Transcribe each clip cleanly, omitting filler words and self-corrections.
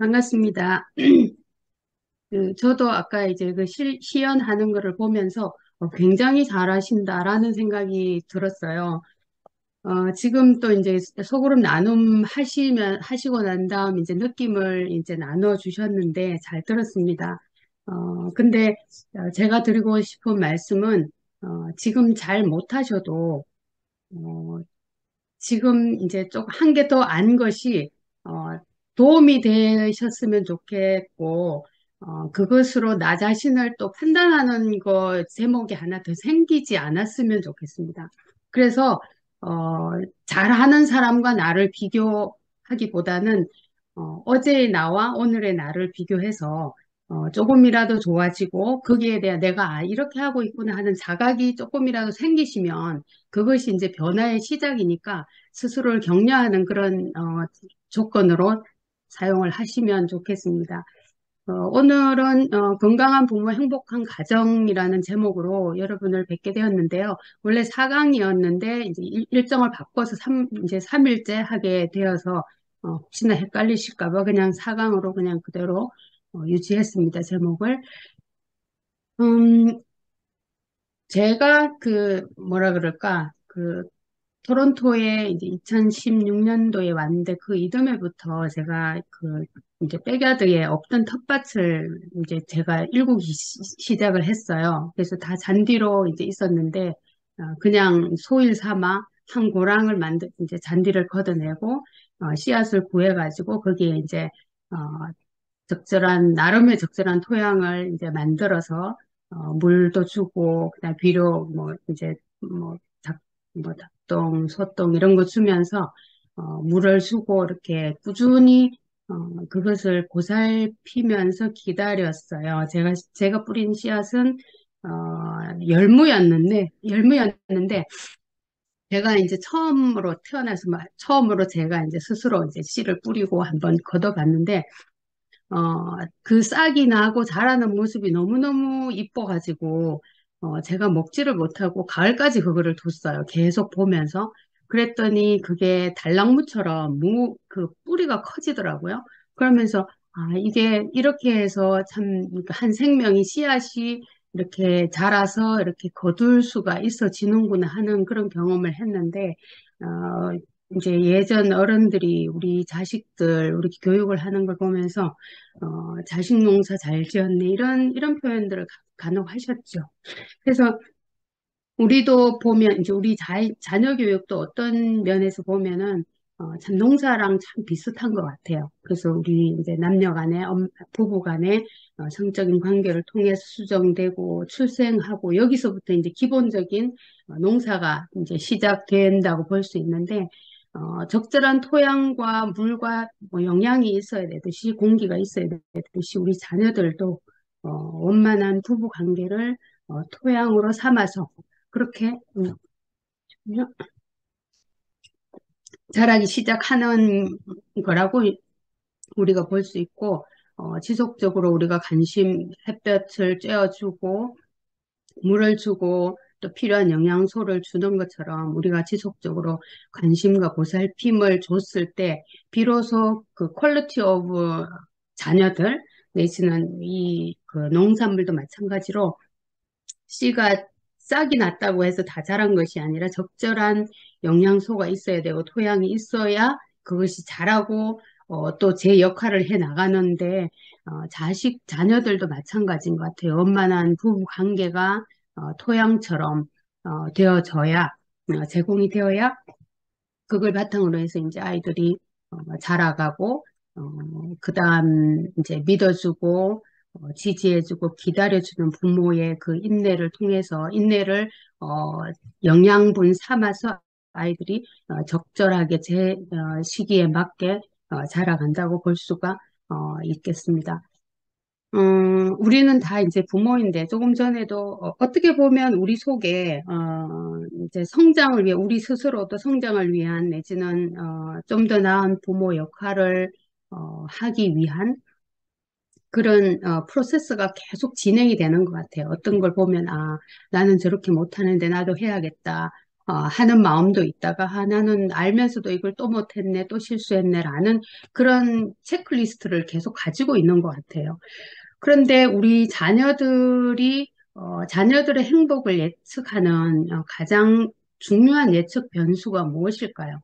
반갑습니다. 저도 아까 이제 그 시연하는 거를 보면서 굉장히 잘하신다라는 생각이 들었어요. 지금 또 이제 소그룹 나눔 하시고 난 다음 이제 느낌을 이제 나눠 주셨는데 잘 들었습니다. 근데 제가 드리고 싶은 말씀은 지금 잘 못하셔도 어, 지금 이제 좀 한 개 더 안 것이 어, 도움이 되셨으면 좋겠고 그것으로 나 자신을 또 판단하는 거 제목이 하나 더 생기지 않았으면 좋겠습니다. 그래서 어, 잘하는 사람과 나를 비교하기보다는 어제의 나와 오늘의 나를 비교해서 조금이라도 좋아지고 거기에 대한 내가 이렇게 하고 있구나 하는 자각이 조금이라도 생기시면 그것이 이제 변화의 시작이니까 스스로를 격려하는 그런 조건으로 사용을 하시면 좋겠습니다. 오늘은 건강한 부모 행복한 가정이라는 제목으로 여러분을 뵙게 되었는데요. 원래 4강이었는데 이제 일정을 바꿔서 이제 3일째 하게 되어서 혹시나 헷갈리실까 봐 그냥 4강으로 그냥 그대로 유지했습니다. 제목을. 음, 제가 그 뭐라 그럴까? 토론토에 이제 2016년도에 왔는데 그 이듬해부터 제가 그 이제 백야드에 없던 텃밭을 이제 제가 일구기 시작을 했어요. 그래서 다 잔디로 이제 있었는데 그냥 소일 삼아 한 고랑을 이제 잔디를 걷어내고 씨앗을 구해가지고 거기에 이제 어, 나름의 적절한 토양을 이제 만들어서 물도 주고 그다음 비료 뭐 이제 뭐 닭똥, 소똥 이런 거 주면서 물을 주고 이렇게 꾸준히 그것을 보살피면서 기다렸어요. 제가 뿌린 씨앗은 열무였는데 제가 이제 처음으로 태어나서 처음으로 제가 이제 스스로 이제 씨를 뿌리고 한번 걷어봤는데 그 싹이 나고 자라는 모습이 너무너무 이뻐가지고, 제가 먹지를 못하고 가을까지 그거를 뒀어요. 계속 보면서. 그랬더니 그게 달랑무처럼 그 뿌리가 커지더라고요. 그러면서, 이게 이렇게 해서 참, 그러니까 한 생명이 씨앗이 이렇게 자라서 이렇게 거둘 수가 있어지는구나 하는 그런 경험을 했는데, 어, 이제 예전 어른들이 우리 자식들, 우리 교육을 하는 걸 보면서 자식 농사 잘 지었네. 이런 표현들을 간혹 하셨죠. 그래서 우리도 보면, 이제 우리 자녀 교육도 어떤 면에서 보면은, 참 농사랑 참 비슷한 것 같아요. 그래서 우리 이제 남녀 간에, 부부 간에 성적인 관계를 통해서 수정되고 출생하고 여기서부터 이제 기본적인 농사가 이제 시작된다고 볼 수 있는데, 적절한 토양과 물과 뭐 영양이 있어야 되듯이 공기가 있어야 되듯이 우리 자녀들도 원만한 부부 관계를 토양으로 삼아서 그렇게 자라기 시작하는 거라고 우리가 볼 수 있고 지속적으로 우리가 햇볕을 쬐어주고 물을 주고 또 필요한 영양소를 주는 것처럼 우리가 지속적으로 관심과 보살핌을 줬을 때 비로소 그 퀄리티 오브 자녀들 내지는 이 그 농산물도 마찬가지로 씨가 싹이 났다고 해서 다 자란 것이 아니라 적절한 영양소가 있어야 되고 토양이 있어야 그것이 자라고 또 제 역할을 해 나가는데 자녀들도 마찬가지인 것 같아요. 원만한 부부 관계가 토양처럼 되어져야 제공이 되어야 그걸 바탕으로 해서 이제 아이들이 자라가고 그다음 이제 믿어주고 지지해주고 기다려주는 부모의 그 인내를 어, 영양분 삼아서 아이들이 적절하게 시기에 맞게 자라간다고 볼 수가 있겠습니다. 우리는 다 이제 부모인데 조금 전에도 떻게 보면 우리 속에 이제 성장을 위해 우리 스스로도 성장을 위한 내지는 좀 더 나은 부모 역할을 하기 위한 그런 프로세스가 계속 진행이 되는 것 같아요. 어떤 걸 보면 나는 저렇게 못하는데 나도 해야겠다. 하는 마음도 있다가 하나는 알면서도 이걸 또 못했네, 또 실수했네라는 그런 체크리스트를 계속 가지고 있는 것 같아요. 그런데 우리 자녀들의 행복을 예측하는 가장 중요한 예측 변수가 무엇일까요?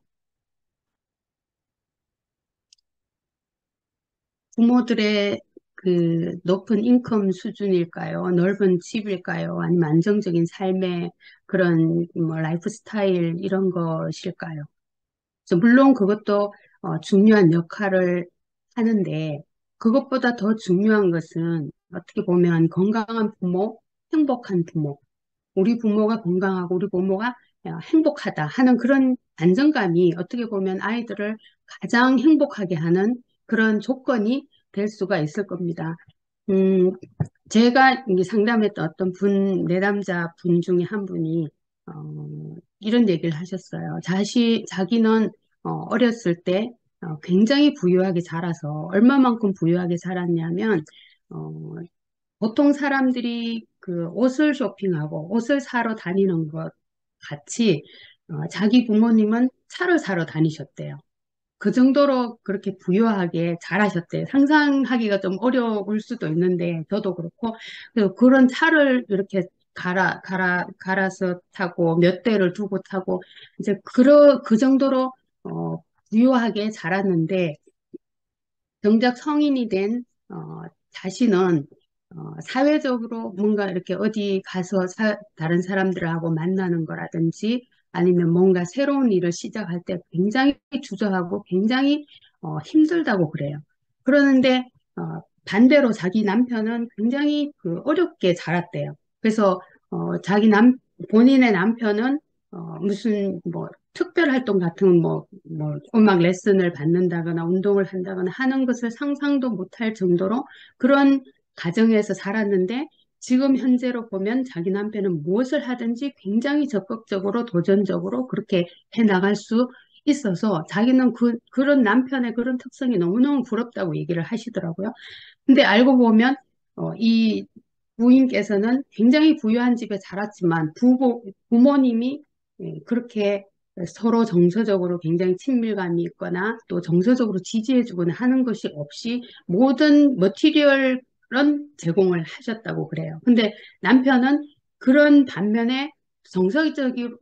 부모들의 그 높은 인컴 수준일까요? 넓은 집일까요? 아니면 안정적인 삶의 그런 뭐 라이프 스타일 이런 것일까요? 물론 그것도 중요한 역할을 하는데 그것보다 더 중요한 것은 어떻게 보면 건강한 부모, 행복한 부모, 우리 부모가 건강하고 우리 부모가 행복하다 하는 그런 안정감이 어떻게 보면 아이들을 가장 행복하게 하는 그런 조건이 될 수가 있을 겁니다. 음, 제가 이제 상담했던 어떤 내담자 분 중에 한 분이 이런 얘기를 하셨어요. 자기는 어렸을 때 굉장히 부유하게 자라서 얼마만큼 부유하게 자랐냐면 어, 보통 사람들이 그 옷을 쇼핑하고 옷을 사러 다니는 것 같이 자기 부모님은 차를 사러 다니셨대요. 그 정도로 그렇게 부유하게 잘하셨대요. 상상하기가 좀 어려울 수도 있는데, 저도 그렇고, 그런 차를 이렇게 갈아서 타고, 몇 대를 두고 타고, 이제 그 정도로, 부유하게 자랐는데, 정작 성인이 된 자신은 사회적으로 뭔가 이렇게 어디 가서 다른 사람들하고 만나는 거라든지 아니면 뭔가 새로운 일을 시작할 때 굉장히 주저하고 굉장히 힘들다고 그래요. 그러는데 반대로 자기 남편은 굉장히 그 어렵게 자랐대요. 그래서 본인의 남편은 무슨 뭐 특별 활동 같은 뭐 음악 레슨을 받는다거나 운동을 한다거나 하는 것을 상상도 못할 정도로 그런 가정에서 자랐는데 지금 현재로 보면 자기 남편은 무엇을 하든지 굉장히 적극적으로 도전적으로 그렇게 해 나갈 수 있어서 자기는 그런 남편의 그런 특성이 너무너무 부럽다고 얘기를 하시더라고요. 근데 알고 보면 이 부인께서는 굉장히 부유한 집에 자랐지만 부모님이 그렇게 서로 정서적으로 굉장히 친밀감이 있거나 또 정서적으로 지지해주거나 하는 것이 없이 모든 머티리얼은 제공을 하셨다고 그래요. 근데 남편은 그런 반면에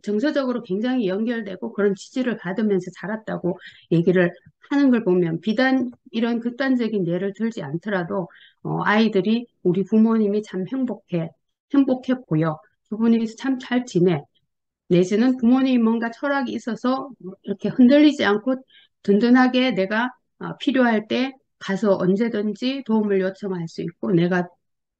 정서적으로 굉장히 연결되고 그런 지지를 받으면서 자랐다고 얘기를 하는 걸 보면 비단 이런 극단적인 예를 들지 않더라도 아이들이 우리 부모님이 참 행복해 보여. 두 분이 참 잘 지내. 내지는 부모님이 뭔가 철학이 있어서 이렇게 흔들리지 않고 든든하게 내가 필요할 때 가서 언제든지 도움을 요청할 수 있고 내가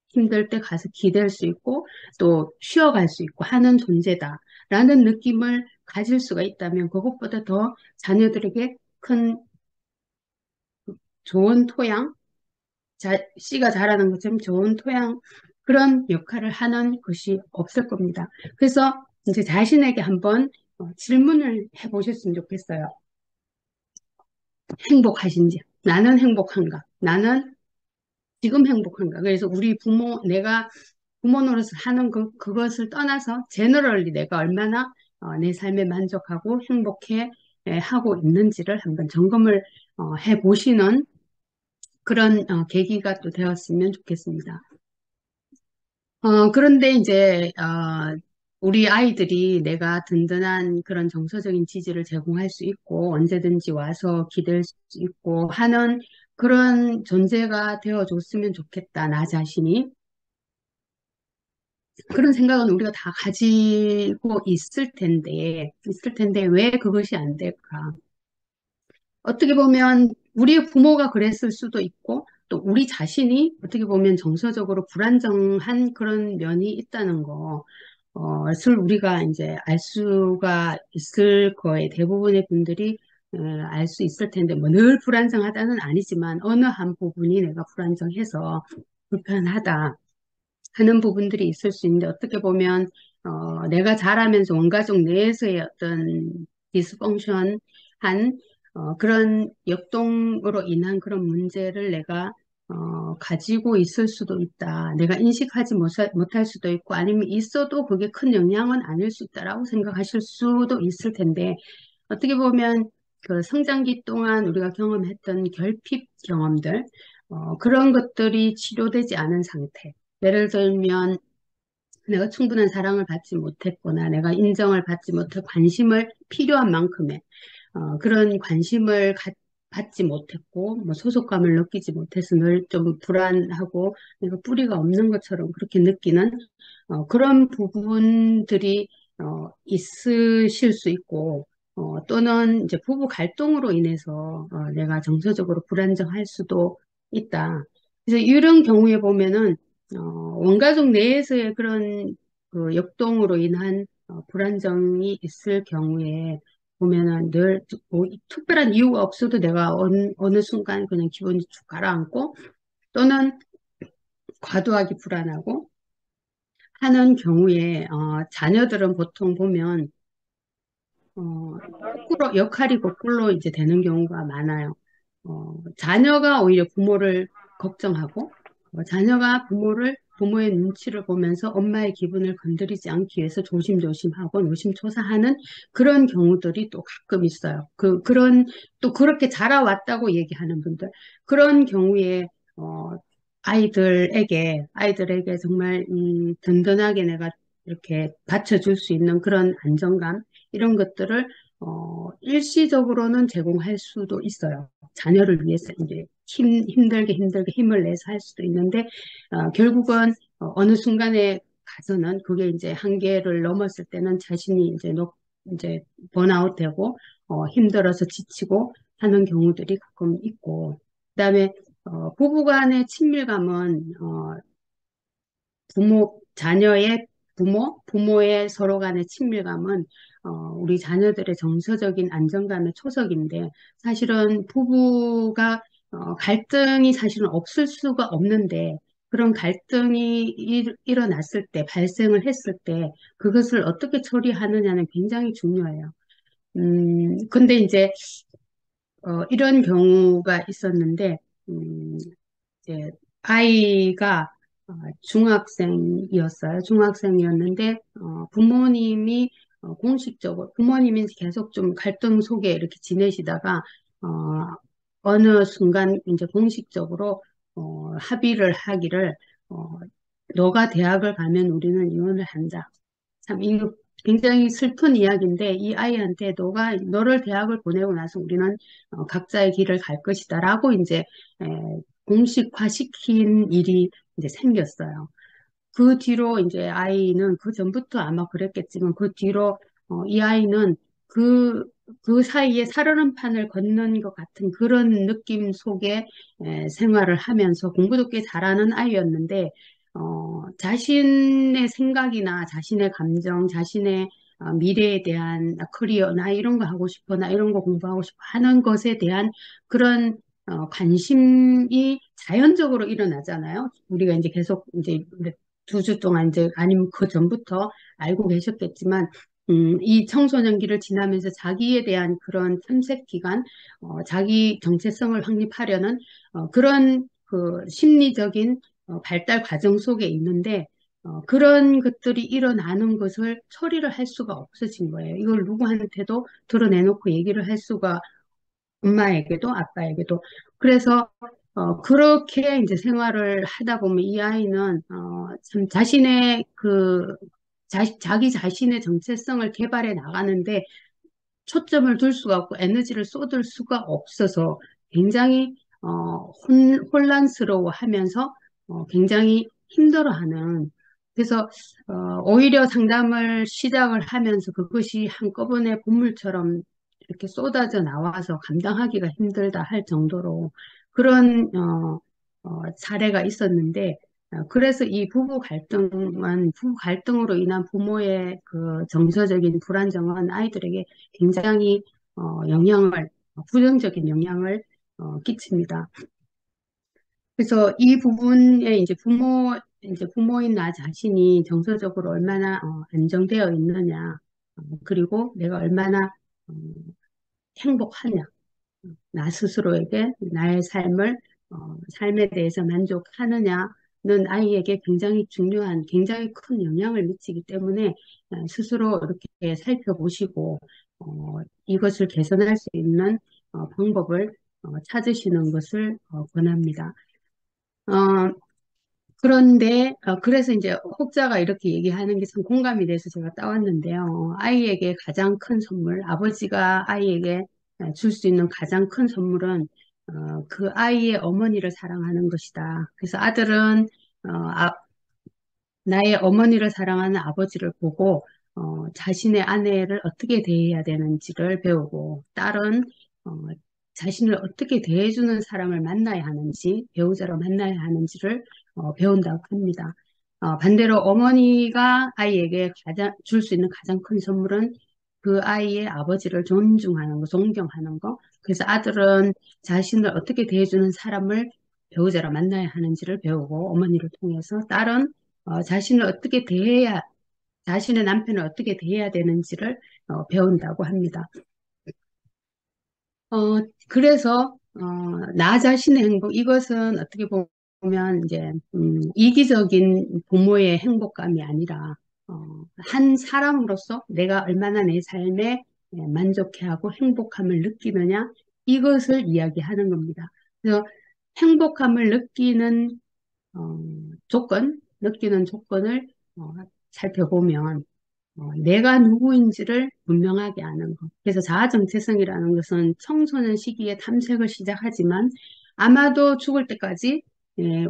힘들 때 가서 기댈 수 있고 또 쉬어갈 수 있고 하는 존재다라는 느낌을 가질 수가 있다면 그것보다 더 자녀들에게 큰 좋은 토양, 씨가 자라는 것처럼 좋은 토양 그런 역할을 하는 것이 없을 겁니다. 그래서 이제 자신에게 한번 질문을 해보셨으면 좋겠어요. 행복하신지. 나는 행복한가? 나는 지금 행복한가? 그래서 내가 부모 노릇을 하는 그것을 떠나서 제너럴리 내가 얼마나 내 삶에 만족하고 행복해 하고 있는지를 한번 점검을 해보시는 그런 계기가 또 되었으면 좋겠습니다. 그런데 이제, 우리 아이들이 내가 든든한 그런 정서적인 지지를 제공할 수 있고, 언제든지 와서 기댈 수 있고 하는 그런 존재가 되어줬으면 좋겠다, 나 자신이. 그런 생각은 우리가 다 가지고 있을 텐데, 왜 그것이 안 될까? 어떻게 보면 우리 부모가 그랬을 수도 있고 또 우리 자신이 어떻게 보면 정서적으로 불안정한 그런 면이 있다는 것을 우리가 이제 알 수가 있을 거예요. 대부분의 분들이 알 수 있을 텐데 뭐 늘 불안정하다는 아니지만 어느 한 부분이 내가 불안정해서 불편하다 하는 부분들이 있을 수 있는데 어떻게 보면 내가 자라면서 온 가족 내에서의 어떤 디스펑션한 그런 역동으로 인한 그런 문제를 내가 가지고 있을 수도 있다. 내가 인식하지 못할 수도 있고, 아니면 있어도 그게 큰 영향은 아닐 수 있다라고 생각하실 수도 있을 텐데, 어떻게 보면 그 성장기 동안 우리가 경험했던 결핍 경험들, 그런 것들이 치료되지 않은 상태. 예를 들면, 내가 충분한 사랑을 받지 못했거나, 내가 인정을 받지 못해 관심을 필요한 만큼의 그런 관심을 받지 못했고, 뭐 소속감을 느끼지 못해서 늘 좀 불안하고, 내가 뿌리가 없는 것처럼 그렇게 느끼는 그런 부분들이 있으실 수 있고, 또는 이제 부부 갈등으로 인해서 내가 정서적으로 불안정할 수도 있다. 그래서 이런 경우에 보면은 원가족 내에서의 그런 그 역동으로 인한 불안정이 있을 경우에 보면은 늘 뭐 특별한 이유가 없어도 내가 어느 순간 그냥 기분이 쭉 가라앉고 또는 과도하게 불안하고 하는 경우에 자녀들은 보통 보면 거꾸로 역할이 거꾸로 이제 되는 경우가 많아요. 자녀가 오히려 부모를 걱정하고 자녀가 부모의 눈치를 보면서 엄마의 기분을 건드리지 않기 위해서 조심조심하고 노심초사하는 그런 경우들이 또 가끔 있어요. 또 그렇게 자라왔다고 얘기하는 분들. 그런 경우에, 어, 아이들에게 정말, 든든하게 내가 이렇게 받쳐줄 수 있는 그런 안정감, 이런 것들을, 일시적으로는 제공할 수도 있어요. 자녀를 위해서 이제 힘들게 힘을 내서 할 수도 있는데, 결국은 어느 순간에 가서는 그게 이제 한계를 넘었을 때는 자신이 이제 번아웃 되고, 힘들어서 지치고 하는 경우들이 가끔 있고, 그다음에, 부부 간의 친밀감은, 부모의 서로 간의 친밀감은 우리 자녀들의 정서적인 안정감의 초석인데 사실은 부부가 갈등이 사실은 없을 수가 없는데 그런 갈등이 일어났을 때, 발생을 했을 때 그것을 어떻게 처리하느냐는 굉장히 중요해요. 근데 이제 이런 경우가 있었는데 이제 아이가 중학생이었는데 부모님이 계속 좀 갈등 속에 이렇게 지내시다가 어, 어느 순간 이제 공식적으로 합의를 하기를 어, 너가 대학을 가면 우리는 이혼을 한다. 참, 이거 굉장히 슬픈 이야기인데, 이 아이한테 너를 대학을 보내고 나서 우리는 각자의 길을 갈 것이다라고 이제 에, 공식화시킨 일이 이제 생겼어요. 그 뒤로 이제 아이는 그 전부터 아마 그랬겠지만 그 뒤로 이 아이는 그, 그 사이에 살얼음판을 걷는 것 같은 그런 느낌 속에 생활을 하면서 공부도 꽤 잘하는 아이였는데 자신의 생각이나 자신의 감정, 자신의 미래에 대한 커리어나 이런 거 하고 싶어, 나 이런 거 공부하고 싶어 하는 것에 대한 그런 관심이 자연적으로 일어나잖아요. 우리가 이제 계속 이제 2주 동안 이제 아니면 그 전부터 알고 계셨겠지만 이 청소년기를 지나면서 자기에 대한 그런 탐색 기간, 자기 정체성을 확립하려는 그런 그 심리적인 발달 과정 속에 있는데 그런 것들이 일어나는 것을 처리를 할 수가 없어진 거예요. 이걸 누구한테도 드러내놓고 얘기를 할 수가 엄마에게도 아빠에게도. 그래서 그렇게 이제 생활을 하다 보면 이 아이는 참 자신의 자기 자신의 정체성을 개발해 나가는데 초점을 둘 수가 없고 에너지를 쏟을 수가 없어서 굉장히 혼란스러워 하면서 굉장히 힘들어하는 그래서 오히려 상담을 시작을 하면서 그것이 한꺼번에 본물처럼 이렇게 쏟아져 나와서 감당하기가 힘들다 할 정도로 그런 사례가 있었는데 그래서 이 부부 갈등으로 인한 부모의 그 정서적인 불안정은 아이들에게 굉장히 부정적인 영향을 끼칩니다. 그래서 이 부분에 이제 부모인 나 자신이 정서적으로 얼마나 안정되어 있느냐, 그리고 내가 얼마나 어, 행복하냐, 나 스스로에게 나의 삶을 삶에 대해서 만족하느냐는 아이에게 굉장히 중요한, 굉장히 큰 영향을 미치기 때문에 스스로 이렇게 살펴보시고 이것을 개선할 수 있는 방법을 찾으시는 것을 권합니다. 어, 그런데 그래서 이제 혹자가 이렇게 얘기하는 게 참 공감이 돼서 제가 따왔는데요. 아이에게 가장 큰 선물, 아버지가 아이에게 줄 수 있는 가장 큰 선물은 그 아이의 어머니를 사랑하는 것이다. 그래서 아들은 나의 어머니를 사랑하는 아버지를 보고 자신의 아내를 어떻게 대해야 되는지를 배우고, 딸은 어, 자신을 어떻게 대해주는 사람을 만나야 하는지, 배우자로 만나야 하는지를 배운다고 합니다. 반대로 어머니가 아이에게 가장 줄 수 있는 가장 큰 선물은 그 아이의 아버지를 존중하는 거, 존경하는 거. 그래서 아들은 자신을 어떻게 대해주는 사람을 배우자로 만나야 하는지를 배우고, 어머니를 통해서, 딸은 자신을 어떻게 대해야, 자신의 남편을 어떻게 대해야 되는지를 배운다고 합니다. 그래서, 나 자신의 행복, 이것은 어떻게 보면 이제, 이기적인 부모의 행복감이 아니라, 한 사람으로서 내가 얼마나 내 삶에 만족해하고 행복함을 느끼느냐, 이것을 이야기하는 겁니다. 그래서 행복함을 어, 느끼는 조건을 살펴보면 내가 누구인지를 분명하게 아는 것. 그래서 자아정체성이라는 것은 청소년 시기에 탐색을 시작하지만 아마도 죽을 때까지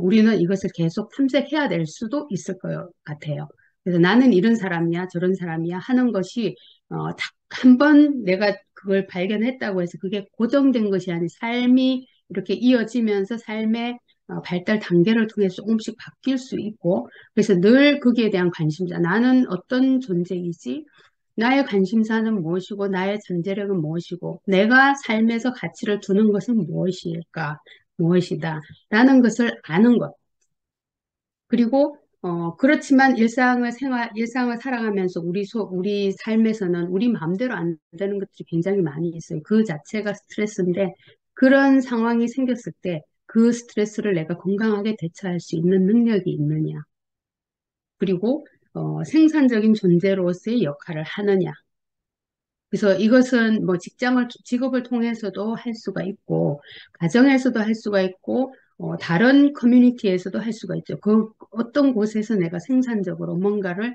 우리는 이것을 계속 탐색해야 될 수도 있을 것 같아요. 그래서 나는 이런 사람이야, 저런 사람이야 하는 것이 한 번 내가 그걸 발견했다고 해서 그게 고정된 것이 아닌 삶이 이렇게 이어지면서 삶의 발달 단계를 통해서 조금씩 바뀔 수 있고 그래서 늘 거기에 대한 관심사. 나는 어떤 존재이지? 나의 관심사는 무엇이고, 나의 잠재력은 무엇이고, 내가 삶에서 가치를 두는 것은 무엇일까? 무엇이다. 라는 것을 아는 것. 그리고, 그렇지만 일상을 살아가면서 우리 삶에서는 우리 마음대로 안 되는 것들이 굉장히 많이 있어요. 그 자체가 스트레스인데, 그런 상황이 생겼을 때, 그 스트레스를 내가 건강하게 대처할 수 있는 능력이 있느냐. 그리고 생산적인 존재로서의 역할을 하느냐. 그래서 이것은 뭐 직업을 통해서도 할 수가 있고, 가정에서도 할 수가 있고, 다른 커뮤니티에서도 할 수가 있죠. 그 어떤 곳에서 내가 생산적으로 뭔가를,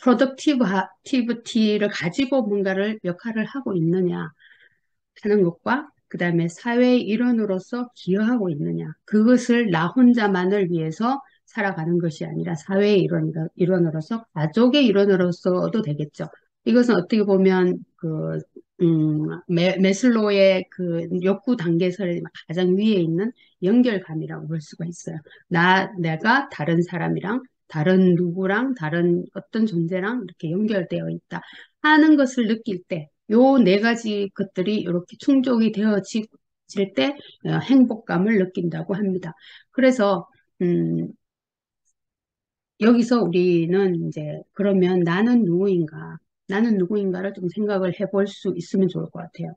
프로덕티브티를 가지고 뭔가를 역할을 하고 있느냐 하는 것과, 그 다음에 사회의 일원으로서 기여하고 있느냐. 그것을 나 혼자만을 위해서 살아가는 것이 아니라 사회의 일원으로서, 가족의 일원으로서도 되겠죠. 이것은 어떻게 보면 메슬로의 그 욕구 단계설의 가장 위에 있는 연결감이라고 볼 수가 있어요. 내가 다른 사람이랑, 다른 누구랑, 다른 어떤 존재랑 이렇게 연결되어 있다 하는 것을 느낄 때, 요 네 가지 것들이 이렇게 충족이 되어질 때 행복감을 느낀다고 합니다. 그래서 음, 여기서 우리는 이제 그러면 나는 누구인가를 좀 생각을 해볼 수 있으면 좋을 것 같아요.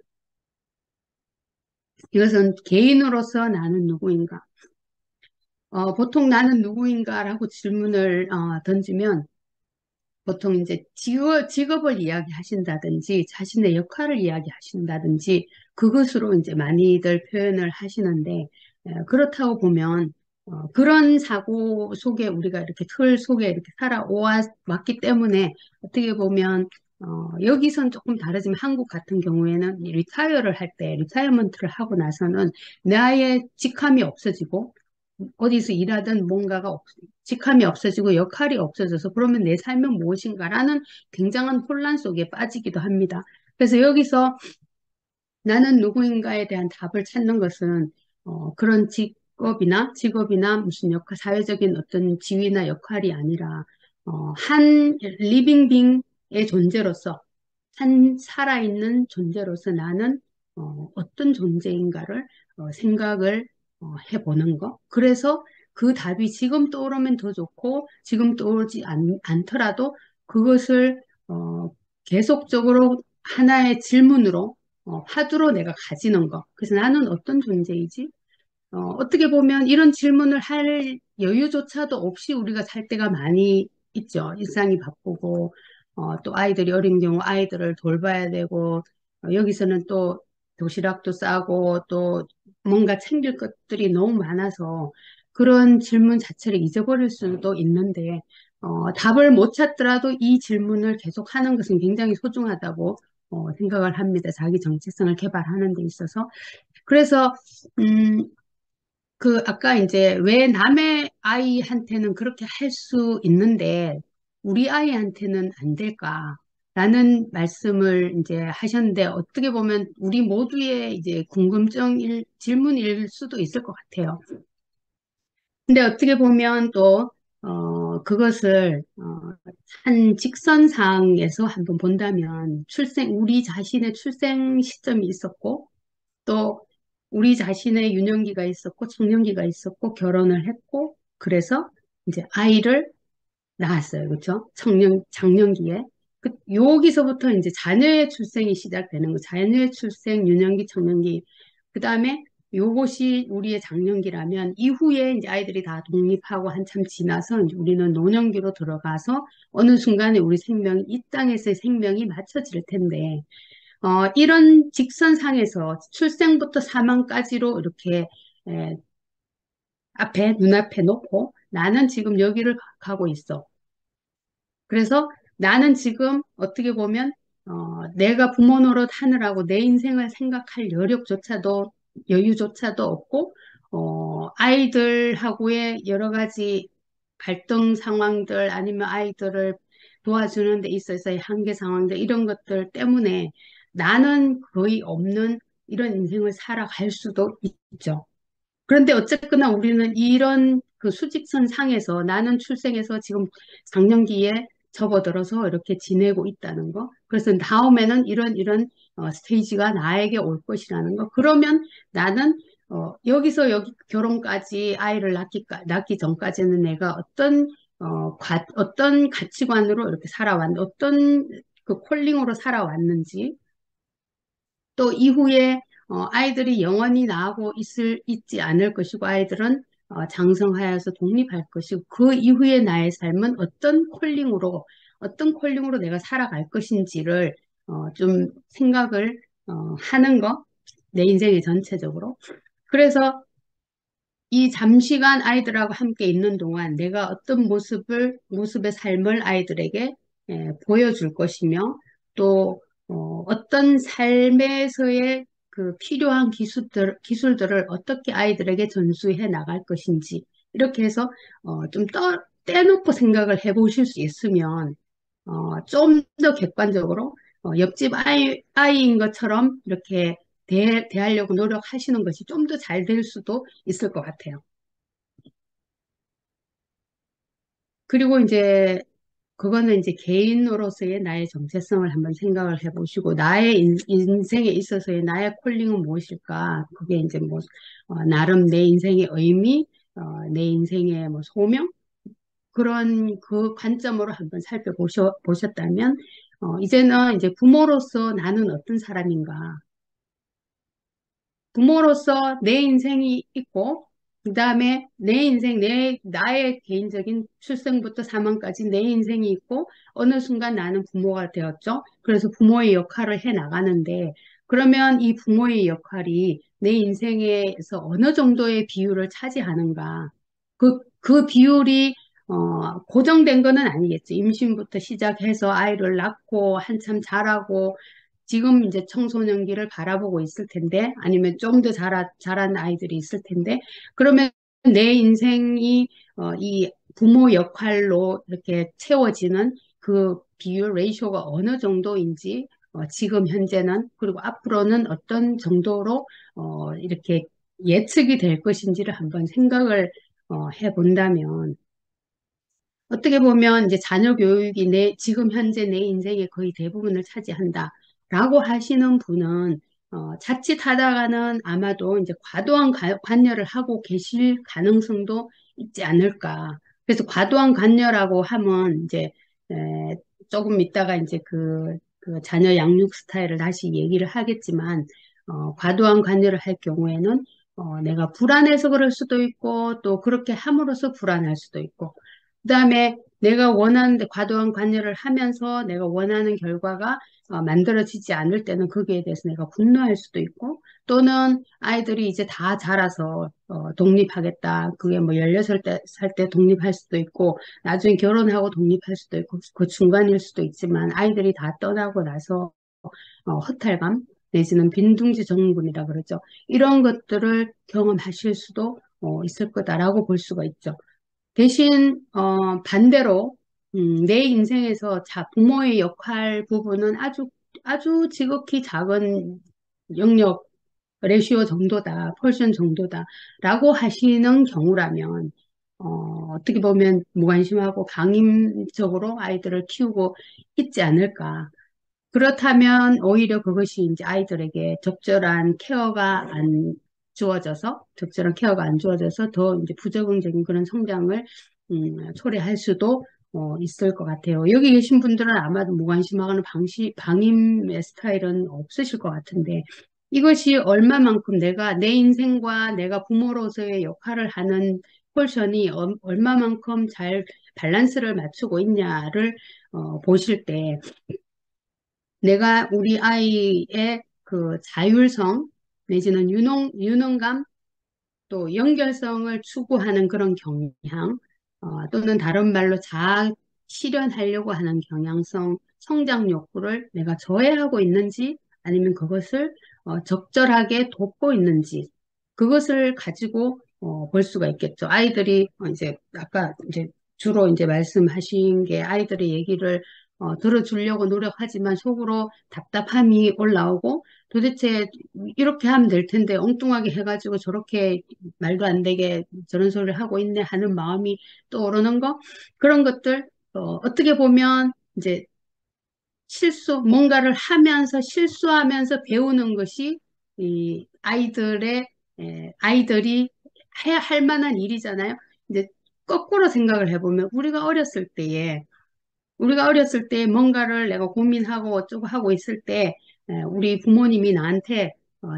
이것은 개인으로서 나는 누구인가? 보통 나는 누구인가라고 질문을 던지면 보통 이제 직업을 이야기하신다든지 자신의 역할을 이야기하신다든지 그것으로 이제 많이들 표현을 하시는데 그렇다고 보면 그런 사고 속에 우리가 이렇게 틀 속에 이렇게 살아왔기 때문에 어떻게 보면 여기선 조금 다르지만 한국 같은 경우에는 이 리타이어를 할 때 리타이어먼트를 하고 나서는 나의 직함이 없어지고 어디서 일하든 직함이 없어지고 역할이 없어져서 그러면 내 삶은 무엇인가라는 굉장한 혼란 속에 빠지기도 합니다. 그래서 여기서 나는 누구인가에 대한 답을 찾는 것은 그런 직업이나 무슨 역할, 사회적인 어떤 지위나 역할이 아니라 한 리빙 빙의 존재로서 한 살아있는 존재로서 나는 어떤 존재인가를 생각을 해보는 거. 그래서 그 답이 지금 떠오르면 더 좋고 지금 떠오르지 않더라도 그것을 계속적으로 하나의 질문으로 화두로 내가 가지는 거. 그래서 나는 어떤 존재이지? 어떻게 보면 이런 질문을 할 여유조차도 없이 우리가 살 때가 많이 있죠. 일상이 바쁘고, 또 아이들이 어린 경우 아이들을 돌봐야 되고, 여기서는 또 도시락도 싸고, 또 뭔가 챙길 것들이 너무 많아서 그런 질문 자체를 잊어버릴 수도 있는데, 답을 못 찾더라도 이 질문을 계속 하는 것은 굉장히 소중하다고 생각을 합니다. 자기 정체성을 개발하는 데 있어서. 그래서, 음, 아까 이제 왜 남의 아이한테는 그렇게 할 수 있는데 우리 아이한테는 안 될까라는 말씀을 이제 하셨는데 어떻게 보면 우리 모두의 이제 질문일 수도 있을 것 같아요. 근데 어떻게 보면 또, 그것을, 한 직선상에서 한번 본다면 우리 자신의 출생 시점이 있었고 또 우리 자신의 유년기가 있었고 청년기가 있었고 결혼을 했고 그래서 이제 아이를 낳았어요. 그렇죠? 장년기에. 여기서부터 이제 자녀의 출생이 시작되는 거. 자녀의 출생, 유년기, 청년기. 그다음에 요것이 우리의 장년기라면 이후에 이제 아이들이 다 독립하고 한참 지나서 이제 우리는 노년기로 들어가서 어느 순간에 우리 생명이 이 땅에서의 생명이 맞춰질 텐데 이런 직선상에서 출생부터 사망까지로 이렇게 에, 눈앞에 놓고 나는 지금 여기를 가고 있어. 그래서 나는 지금 어떻게 보면 내가 부모 노릇 하느라고 내 인생을 생각할 여유조차도 없고 아이들하고의 여러 가지 갈등 상황들 아니면 아이들을 도와주는 데 있어서의 한계 상황들 이런 것들 때문에 나는 거의 없는 이런 인생을 살아갈 수도 있죠. 그런데 어쨌거나 우리는 이런 그 수직선 상에서 나는 출생해서 지금 장년기에 접어들어서 이렇게 지내고 있다는 거. 그래서 다음에는 이런 스테이지가 나에게 올 것이라는 거. 그러면 나는 여기서 여기 결혼까지 아이를 낳기 전까지는 내가 어떤 가치관으로 이렇게 어떤 그 콜링으로 살아왔는지 또 이후에 아이들이 영원히 나하고 있지 않을 것이고 아이들은 장성하여서 독립할 것이고 그 이후의 나의 삶은 어떤 콜링으로 내가 살아갈 것인지를 좀 생각을 하는 거, 내 인생의 전체적으로. 그래서 이 잠시간 아이들하고 함께 있는 동안 내가 모습의 삶을 아이들에게 보여줄 것이며 또 어떤 삶에서의 그 필요한 기술들을 어떻게 아이들에게 전수해 나갈 것인지 이렇게 해서 좀 떼놓고 생각을 해보실 수 있으면 좀 더 객관적으로 옆집 아이인 것처럼 이렇게 대하려고 노력하시는 것이 좀 더 잘 될 수도 있을 것 같아요. 그리고 이제 그거는 이제 개인으로서의 나의 정체성을 한번 생각을 해보시고 나의 인생에 있어서의 나의 콜링은 무엇일까? 그게 이제 뭐 나름 내 인생의 의미, 내 인생의 뭐 소명 그런 그 관점으로 한번 살펴보셨다면 이제는 이제 부모로서 나는 어떤 사람인가? 부모로서 내 인생이 있고, 그 다음에 나의 개인적인 출생부터 사망까지 내 인생이 있고, 어느 순간 나는 부모가 되었죠. 그래서 부모의 역할을 해 나가는데, 그러면 이 부모의 역할이 내 인생에서 어느 정도의 비율을 차지하는가? 그 비율이, 고정된 거는 아니겠죠. 임신부터 시작해서 아이를 낳고, 한참 자라고, 지금 이제 청소년기를 바라보고 있을 텐데, 아니면 좀 더 자란 아이들이 있을 텐데, 그러면 내 인생이 이 부모 역할로 이렇게 채워지는 그 비율, 레이쇼가 어느 정도인지, 지금 현재는, 그리고 앞으로는 어떤 정도로 이렇게 예측이 될 것인지를 한번 생각을 해본다면, 어떻게 보면 이제 자녀 교육이 지금 현재 내 인생의 거의 대부분을 차지한다라고 하시는 분은 자칫하다가는 아마도 이제 과도한 관여를 하고 계실 가능성도 있지 않을까. 그래서 과도한 관여라고 하면 이제 에, 조금 있다가 이제 그 자녀 양육 스타일을 다시 얘기를 하겠지만 과도한 관여를 할 경우에는 내가 불안해서 그럴 수도 있고, 또 그렇게 함으로써 불안할 수도 있고, 그다음에 내가 원하는데 과도한 관여를 하면서 내가 원하는 결과가 만들어지지 않을 때는 거기에 대해서 내가 분노할 수도 있고, 또는 아이들이 이제 다 자라서 독립하겠다. 그게 뭐 16살 살 때 독립할 수도 있고, 나중에 결혼하고 독립할 수도 있고, 그 중간일 수도 있지만 아이들이 다 떠나고 나서 허탈감 내지는 빈둥지 정분이라 그러죠. 이런 것들을 경험하실 수도 있을 거다라고 볼 수가 있죠. 대신 반대로 내 인생에서 부모의 역할 부분은 아주 지극히 작은 영역 레시오 정도다, 펄션 정도다라고 하시는 경우라면 어떻게 보면 무관심하고 방임적으로 아이들을 키우고 있지 않을까. 그렇다면 오히려 그것이 이제 아이들에게 적절한 케어가 안 주어져서 더 이제 부적응적인 그런 성장을 초래할 수도 있을 것 같아요. 여기 계신 분들은 아마도 무관심하거나 방임의 스타일은 없으실 것 같은데 이것이 얼마만큼 내가 내 인생과 내가 부모로서의 역할을 하는 폴션이 얼마만큼 잘 밸런스를 맞추고 있냐를 보실 때 내가 우리 아이의 그 자율성 내지는 유능감 또 연결성을 추구하는 그런 경향 또는 다른 말로 자아 실현하려고 하는 경향성 성장 욕구를 내가 저해하고 있는지 아니면 그것을 적절하게 돕고 있는지 그것을 가지고 볼 수가 있겠죠. 아이들이 이제 아까 이제 주로 이제 말씀하신 게 아이들의 얘기를 들어주려고 노력하지만 속으로 답답함이 올라오고 도대체 이렇게 하면 될 텐데 엉뚱하게 해가지고 저렇게 말도 안 되게 저런 소리를 하고 있네 하는 마음이 또 오르는 거 그런 것들 어떻게 보면 이제 뭔가를 하면서 실수하면서 배우는 것이 이 아이들이 해야 할 만한 일이잖아요. 이제 거꾸로 생각을 해보면 우리가 어렸을 때 뭔가를 내가 고민하고 어쩌고 하고 있을 때 우리 부모님이 나한테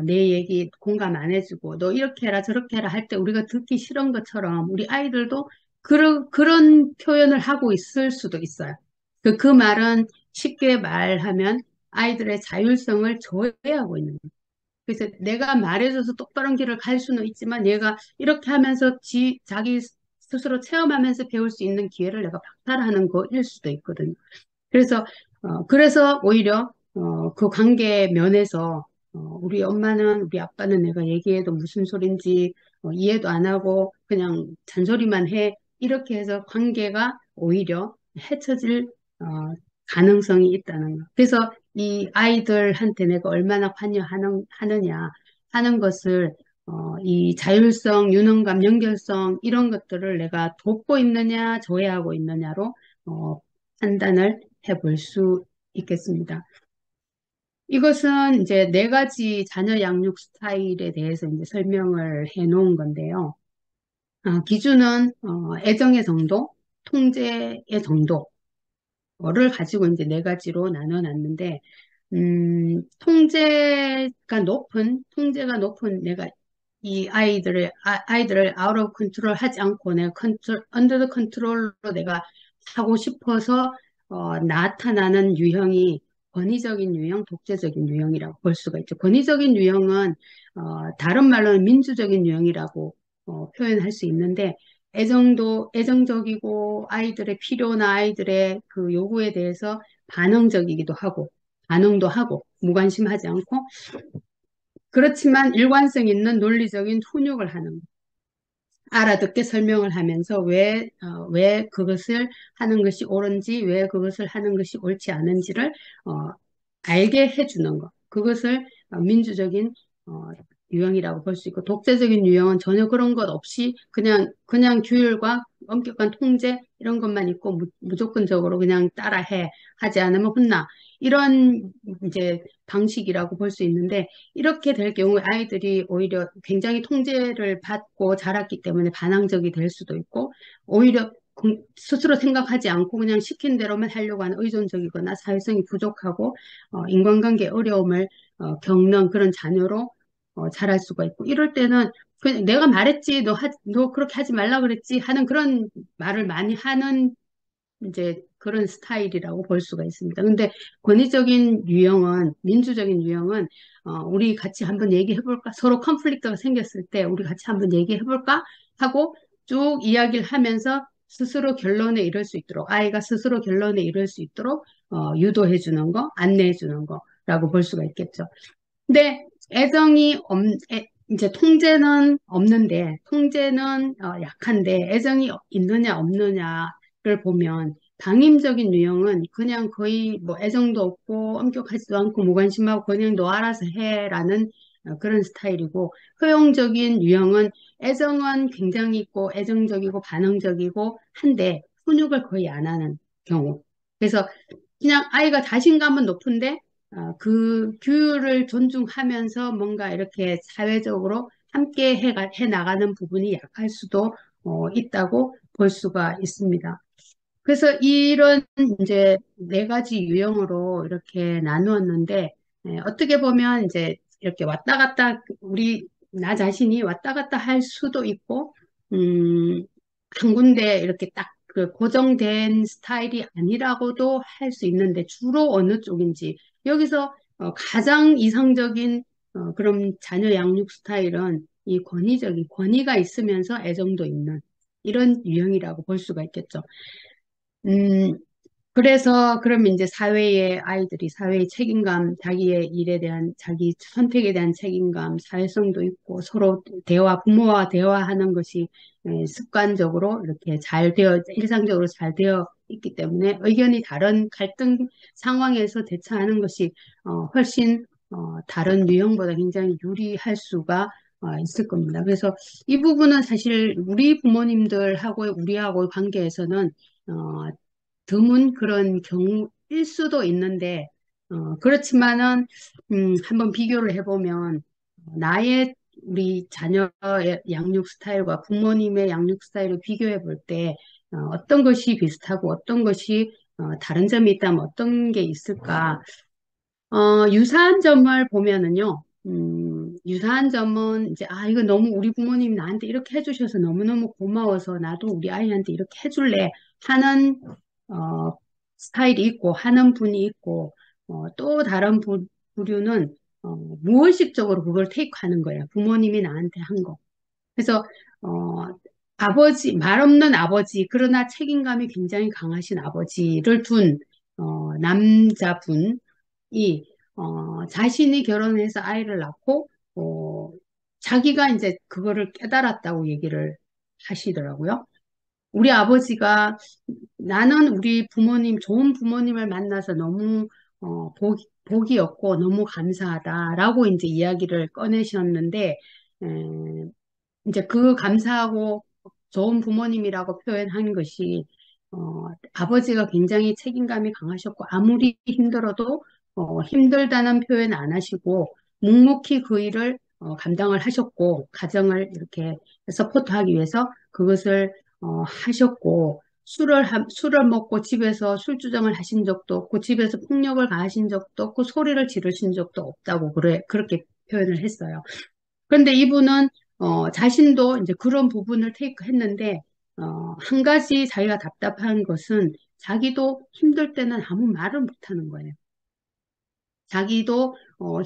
내 얘기 공감 안 해주고 너 이렇게 해라 저렇게 해라 할 때 우리가 듣기 싫은 것처럼 우리 아이들도 그런 표현을 하고 있을 수도 있어요. 그 말은 쉽게 말하면 아이들의 자율성을 저해하고 있는 거예요. 그래서 내가 말해줘서 똑바른 길을 갈 수는 있지만 얘가 이렇게 하면서 자기 스스로 체험하면서 배울 수 있는 기회를 내가 박탈하는 거일 수도 있거든요. 그래서 오히려 그 관계 면에서 우리 엄마는 우리 아빠는 내가 얘기해도 무슨 소린지 이해도 안 하고 그냥 잔소리만 해 이렇게 해서 관계가 오히려 해쳐질 가능성이 있다는 거. 그래서 이 아이들한테 내가 얼마나 하느냐 하는 것을 이 자율성, 유능감, 연결성 이런 것들을 내가 돕고 있느냐, 조회하고 있느냐로 판단을 해볼 수 있겠습니다. 이것은 이제 네 가지 자녀 양육 스타일에 대해서 이제 설명을 해 놓은 건데요. 기준은 애정의 정도, 통제의 정도를 가지고 이제 네 가지로 나눠 놨는데, 통제가 높은 내가 이 아이들을 out of control 하지 않고 내가 under the control로 내가 하고 싶어서 나타나는 유형이 권위적인 유형, 독재적인 유형이라고 볼 수가 있죠. 권위적인 유형은 다른 말로는 민주적인 유형이라고 표현할 수 있는데 애정적이고 아이들의 필요나 아이들의 그 요구에 대해서 반응도 하고 무관심하지 않고 그렇지만 일관성 있는 논리적인 훈육을 하는 거. 알아듣게 설명을 하면서 왜 그것을 하는 것이 옳은지, 왜 그것을 하는 것이 옳지 않은지를 알게 해주는 것. 그것을 민주적인 어, 유형이라고 볼 수 있고, 독재적인 유형은 전혀 그런 것 없이 그냥 규율과 엄격한 통제 이런 것만 있고 무조건적으로 그냥 따라해 하지 않으면 혼나. 이런 이제 방식이라고 볼 수 있는데 이렇게 될 경우에 아이들이 오히려 굉장히 통제를 받고 자랐기 때문에 반항적이 될 수도 있고 오히려 스스로 생각하지 않고 그냥 시킨 대로만 하려고 하는 의존적이거나 사회성이 부족하고 인간관계 어려움을 겪는 그런 자녀로 자랄 수가 있고 이럴 때는 그냥 내가 말했지, 너 그렇게 하지 말라 그랬지 하는 그런 말을 많이 하는 이제 그런 스타일이라고 볼 수가 있습니다. 근데 권위적인 유형은, 민주적인 유형은, 우리 같이 한번 얘기해볼까? 서로 컨플릭트가 생겼을 때 우리 같이 한번 얘기해볼까? 하고 쭉 이야기를 하면서 스스로 결론에 이를 수 있도록, 아이가 스스로 결론에 이를 수 있도록, 유도해 주는 거, 안내해 주는 거라고 볼 수가 있겠죠. 근데 이제 통제는 없는데, 통제는 약한데, 애정이 있느냐 없느냐를 보면, 방임적인 유형은 그냥 거의 뭐 애정도 없고, 엄격하지도 않고, 무관심하고, 그냥 너 알아서 해라는 그런 스타일이고, 효용적인 유형은 애정은 굉장히 있고, 애정적이고, 반응적이고, 한데, 훈육을 거의 안 하는 경우. 그래서 그냥 아이가 자신감은 높은데, 그 규율을 존중하면서 뭔가 이렇게 사회적으로 함께 해 나가는 부분이 약할 수도 있다고 볼 수가 있습니다. 그래서 이런 이제 네 가지 유형으로 이렇게 나누었는데, 어떻게 보면 이제 이렇게 왔다 갔다 나 자신이 왔다 갔다 할 수도 있고, 음, 한 군데 이렇게 딱 그 고정된 스타일이 아니라고도 할 수 있는데 주로 어느 쪽인지 여기서 가장 이상적인 그런 자녀 양육 스타일은 이 권위가 있으면서 애정도 있는 이런 유형이라고 볼 수가 있겠죠. 음, 그래서 그러면 이제 사회의 책임감, 자기의 일에 대한 자기 선택에 대한 책임감, 사회성도 있고 서로 부모와 대화하는 것이 습관적으로 이렇게 일상적으로 잘 되어 있기 때문에 의견이 다른 갈등 상황에서 대처하는 것이 훨씬 다른 유형보다 굉장히 유리할 수가 있을 겁니다. 그래서 이 부분은 사실 우리 부모님들하고 우리하고의 관계에서는 어, 드문 그런 경우일 수도 있는데, 그렇지만은, 한번 비교를 해보면, 우리 자녀의 양육 스타일과 부모님의 양육 스타일을 비교해 볼 때, 어떤 것이 비슷하고 어떤 것이 다른 점이 있다면 어떤 게 있을까? 유사한 점을 보면은요, 유사한 점은 이제, 이거 너무 우리 부모님이 나한테 이렇게 해주셔서 너무너무 고마워서 나도 우리 아이한테 이렇게 해줄래 하는, 어, 스타일이 있고, 하는 분이 있고, 또 다른 부류는, 무의식적으로 그걸 테이크하는 거예요. 부모님이 나한테 한 거. 그래서, 어, 말 없는 아버지, 그러나 책임감이 굉장히 강하신 아버지를 둔, 남자분이, 자신이 결혼해서 아이를 낳고, 자기가 이제 그거를 깨달았다고 얘기를 하시더라고요. 우리 아버지가 나는 우리 부모님, 좋은 부모님을 만나서 너무, 복이었고 너무 감사하다라고 이제 이야기를 꺼내셨는데, 에, 이제 그 감사하고 좋은 부모님이라고 표현한 것이 아버지가 굉장히 책임감이 강하셨고 아무리 힘들어도 힘들다는 표현 안 하시고 묵묵히 그 일을 감당을 하셨고 가정을 이렇게 서포트하기 위해서 그것을 하셨고 술을 먹고 집에서 술주정을 하신 적도 없고 집에서 폭력을 가하신 적도 없고 소리를 지르신 적도 없다고 그렇게 표현을 했어요. 그런데 이분은 자신도 이제 그런 부분을 테이크했는데 한 가지 자기가 답답한 것은 자기도 힘들 때는 아무 말을 못하는 거예요. 자기도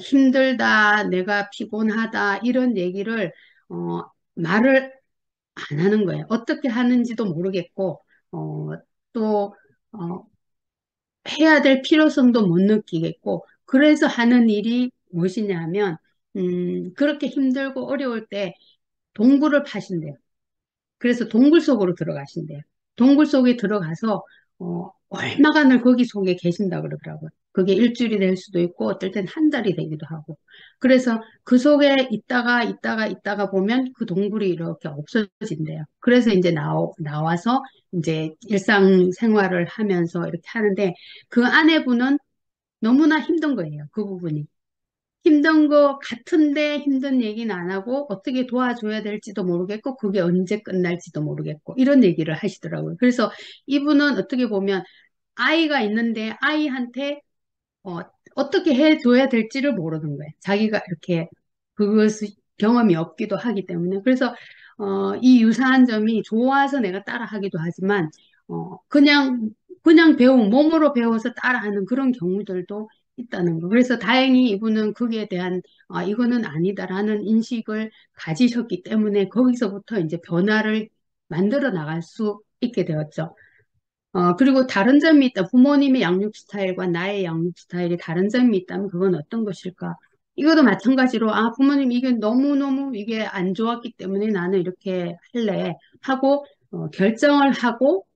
힘들다, 내가 피곤하다 이런 얘기를 어, 말을 안 하는 거예요. 어떻게 하는지도 모르겠고 또 해야 될 필요성도 못 느끼겠고 그래서 하는 일이 무엇이냐 하면 그렇게 힘들고 어려울 때 동굴을 파신대요. 그래서 동굴 속으로 들어가신대요. 동굴 속에 들어가서 얼마간을 거기 속에 계신다 그러더라고요. 그게 일주일이 될 수도 있고 어떨 땐 한 달이 되기도 하고. 그래서 그 속에 있다가 보면 그 동굴이 이렇게 없어진대요. 그래서 이제 나와서 이제 일상생활을 하면서 이렇게 하는데 그 아내분은 너무나 힘든 거예요. 그 부분이. 힘든 거 같은데 힘든 얘기는 안 하고 어떻게 도와줘야 될지도 모르겠고 그게 언제 끝날지도 모르겠고 이런 얘기를 하시더라고요. 그래서 이분은 어떻게 보면 아이가 있는데 아이한테 어, 어떻게 해줘야 될지를 모르는 거예요. 자기가 이렇게 그것이 경험이 없기도 하기 때문에. 그래서, 이 유사한 점이 좋아서 내가 따라하기도 하지만, 그냥 몸으로 배워서 따라하는 그런 경우들도 있다는 거. 그래서 다행히 이분은 거기에 대한, 이거는 아니다라는 인식을 가지셨기 때문에 거기서부터 이제 변화를 만들어 나갈 수 있게 되었죠. 그리고 다른 점이 있다. 부모님의 양육 스타일과 나의 양육 스타일이 다른 점이 있다면 그건 어떤 것일까? 이것도 마찬가지로, 부모님 이게 너무너무 이게 안 좋았기 때문에 나는 이렇게 할래 하고, 결정을 하고,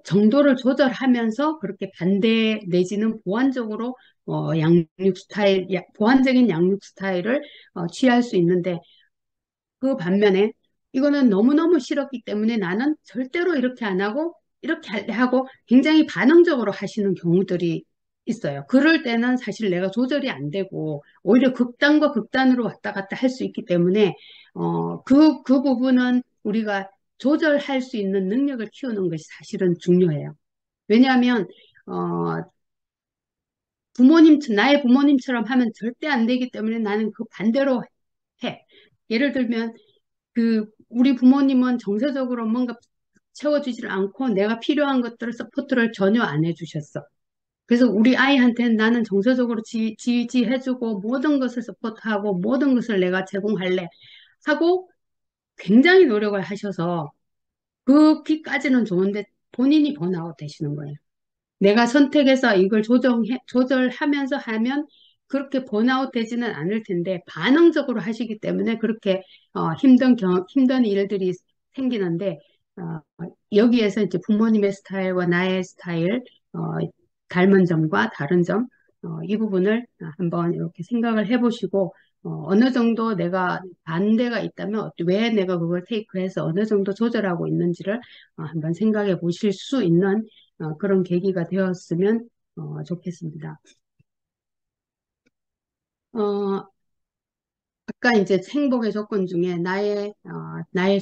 정도를 조절하면서 그렇게 반대 내지는 보완적으로, 보완적인 양육 스타일을 취할 수 있는데, 그 반면에 이거는 너무너무 싫었기 때문에 나는 절대로 이렇게 안 하고 이렇게 할래 하고 굉장히 반응적으로 하시는 경우들이 있어요. 그럴 때는 사실 내가 조절이 안 되고 오히려 극단과 극단으로 왔다 갔다 할 수 있기 때문에 그 부분은 우리가 조절할 수 있는 능력을 키우는 것이 사실은 중요해요. 왜냐하면 어, 나의 부모님처럼 하면 절대 안 되기 때문에 나는 그 반대로 해. 예를 들면 우리 부모님은 정서적으로 뭔가 채워주지를 않고 내가 필요한 것들을 서포트를 전혀 안 해주셨어. 그래서 우리 아이한테는 나는 정서적으로 지지해주고 모든 것을 서포트하고 모든 것을 내가 제공할래 하고 굉장히 노력을 하셔서 그기까지는 좋은데 본인이 번아웃 되시는 거예요. 내가 선택해서 이걸 조절하면서 하면 그렇게 번아웃 되지는 않을 텐데 반응적으로 하시기 때문에 그렇게 힘든 일들이 생기는데 어, 여기에서 이제 부모님의 스타일과 나의 스타일 어, 닮은 점과 다른 점 이 부분을 한번 이렇게 생각을 해보시고 어느 정도 내가 반대가 있다면 왜 내가 그걸 테이크해서 어느 정도 조절하고 있는지를 한번 생각해 보실 수 있는 그런 계기가 되었으면 좋겠습니다. 어, 아까 이제 행복의 조건 중에 나의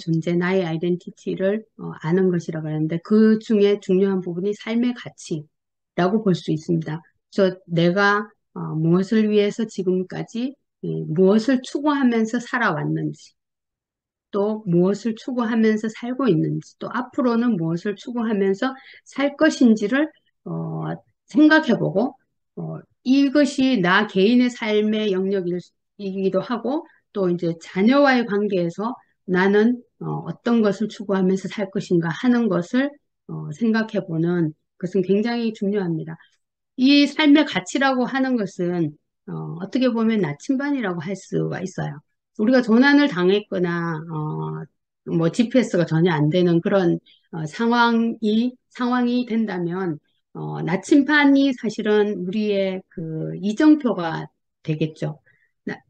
존재, 나의 아이덴티티를 아는 것이라고 하는데 그 중에 중요한 부분이 삶의 가치라고 볼 수 있습니다. 그래서 내가 무엇을 위해서 지금까지 무엇을 추구하면서 살아왔는지 또 무엇을 추구하면서 살고 있는지, 또 앞으로는 무엇을 추구하면서 살 것인지를 생각해보고, 이것이 나 개인의 삶의 영역이기도 하고, 또 이제 자녀와의 관계에서 나는 어떤 것을 추구하면서 살 것인가 하는 것을 생각해보는 것은 굉장히 중요합니다. 이 삶의 가치라고 하는 것은 떻게 보면 나침반이라고 할 수가 있어요. 우리가 조난을 당했거나 뭐 GPS가 전혀 안 되는 그런 상황이 된다면 나침반이 사실은 우리의 그 이정표가 되겠죠.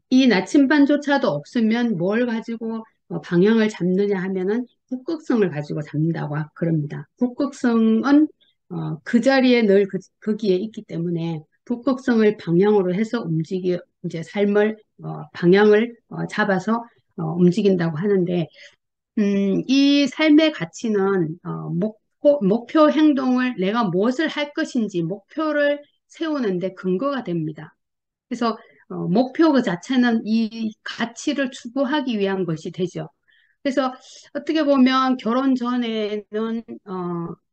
이 나침반조차도 없으면 뭘 가지고 방향을 잡느냐 하면은 북극성을 가지고 잡는다고 그럽니다. 북극성은 그 자리에 늘 거기에 있기 때문에 북극성을 방향으로 해서 이제 삶을, 방향을 잡아서 움직인다고 하는데, 이 삶의 가치는, 목표 행동을 내가 무엇을 할 것인지 목표를 세우는데 근거가 됩니다. 그래서, 목표 그 자체는 이 가치를 추구하기 위한 것이 되죠. 그래서 어떻게 보면 결혼 전에는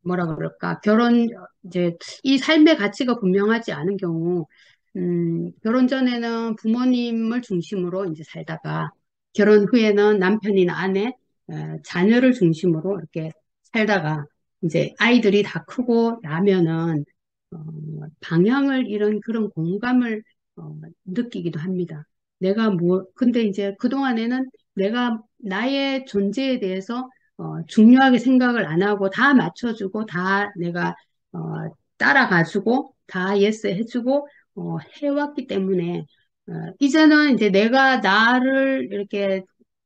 뭐라 그럴까 이제 이 삶의 가치가 분명하지 않은 경우 결혼 전에는 부모님을 중심으로 이제 살다가 결혼 후에는 남편이나 아내 자녀를 중심으로 이렇게 살다가 이제 아이들이 다 크고 나면은 어, 방향을 잃은 그런 공감을 느끼기도 합니다. 근데 이제 그동안에는 내가 나의 존재에 대해서 중요하게 생각을 안 하고 다 맞춰주고 다 내가 어, 따라가지고 다 예스 해주고 해왔기 때문에 이제는 이제 내가 나를 이렇게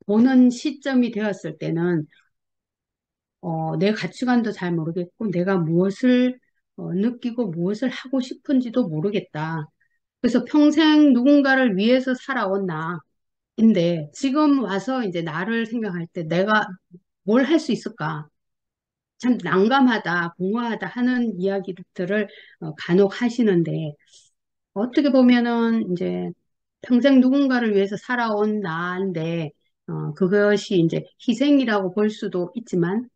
보는 시점이 되었을 때는 내 가치관도 잘 모르겠고 내가 무엇을 느끼고 무엇을 하고 싶은지도 모르겠다. 그래서 평생 누군가를 위해서 살아온 나인데 지금 와서 이제 나를 생각할 때 내가 뭘 할 수 있을까? 참 난감하다, 공허하다 하는 이야기들을 간혹 하시는데 어떻게 보면은 이제 평생 누군가를 위해서 살아온 나인데 그것이 이제 희생이라고 볼 수도 있지만,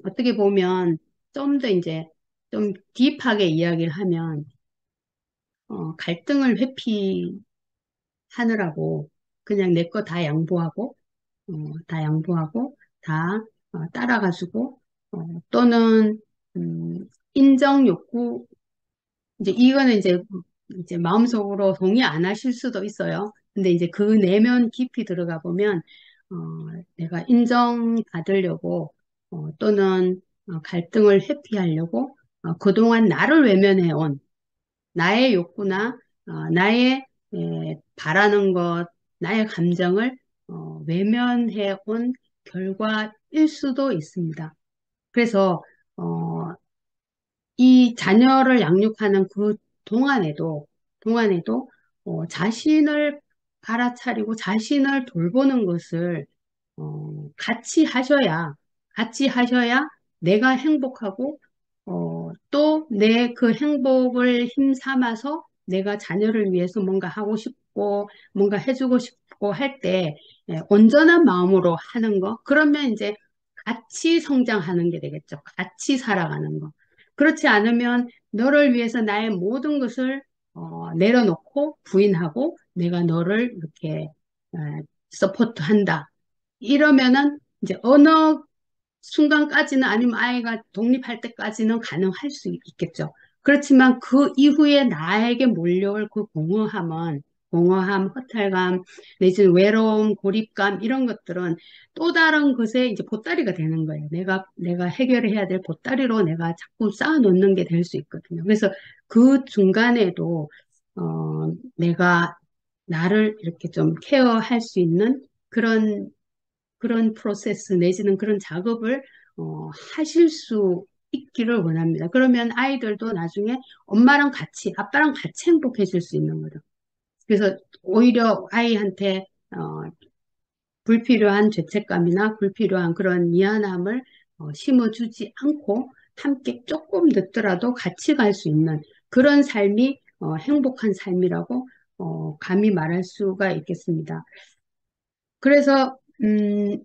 어떻게 보면 좀 더 이제 좀 딥하게 이야기를 하면, 갈등을 회피하느라고 그냥 내 거 다 양보하고, 어, 다 양보하고, 다 따라가지고, 또는, 인정 욕구, 이제 이거는 이제 마음속으로 동의 안 하실 수도 있어요. 근데 이제 그 내면 깊이 들어가 보면, 어, 내가 인정받으려고, 또는 갈등을 회피하려고, 그동안 나를 외면해온 나의 욕구나, 나의 바라는 것, 나의 감정을 외면해온 결과일 수도 있습니다. 그래서, 어, 이 자녀를 양육하는 그 동안에도 자신을 알아차리고 자신을 돌보는 것을 같이 하셔야 내가 행복하고 또 내 그 행복을 힘삼아서 내가 자녀를 위해서 뭔가 하고 싶고 뭔가 해주고 싶고 할 때 온전한 마음으로 하는 거 그러면 이제 같이 성장하는 게 되겠죠. 같이 살아가는 거. 그렇지 않으면 너를 위해서 나의 모든 것을 내려놓고 부인하고 내가 너를 이렇게 서포트한다. 이러면은 이제 어느 순간까지는 아니면 아이가 독립할 때까지는 가능할 수 있겠죠. 그렇지만 그 이후에 나에게 몰려올 그 공허함, 허탈감, 내지는 외로움, 고립감 이런 것들은 또 다른 것에 이제 보따리가 되는 거예요. 내가 해결해야 될 보따리로 내가 자꾸 쌓아놓는 게 될 수 있거든요. 그래서 그 중간에도 내가 나를 이렇게 좀 케어할 수 있는 그런 프로세스 내지는 그런 작업을 하실 수 있기를 원합니다. 그러면 아이들도 나중에 엄마랑 같이, 아빠랑 같이 행복해질 수 있는 거죠. 그래서 오히려 아이한테 불필요한 죄책감이나 불필요한 그런 미안함을 심어주지 않고 함께 조금 늦더라도 같이 갈 수 있는 그런 삶이 행복한 삶이라고 감히 말할 수가 있겠습니다. 그래서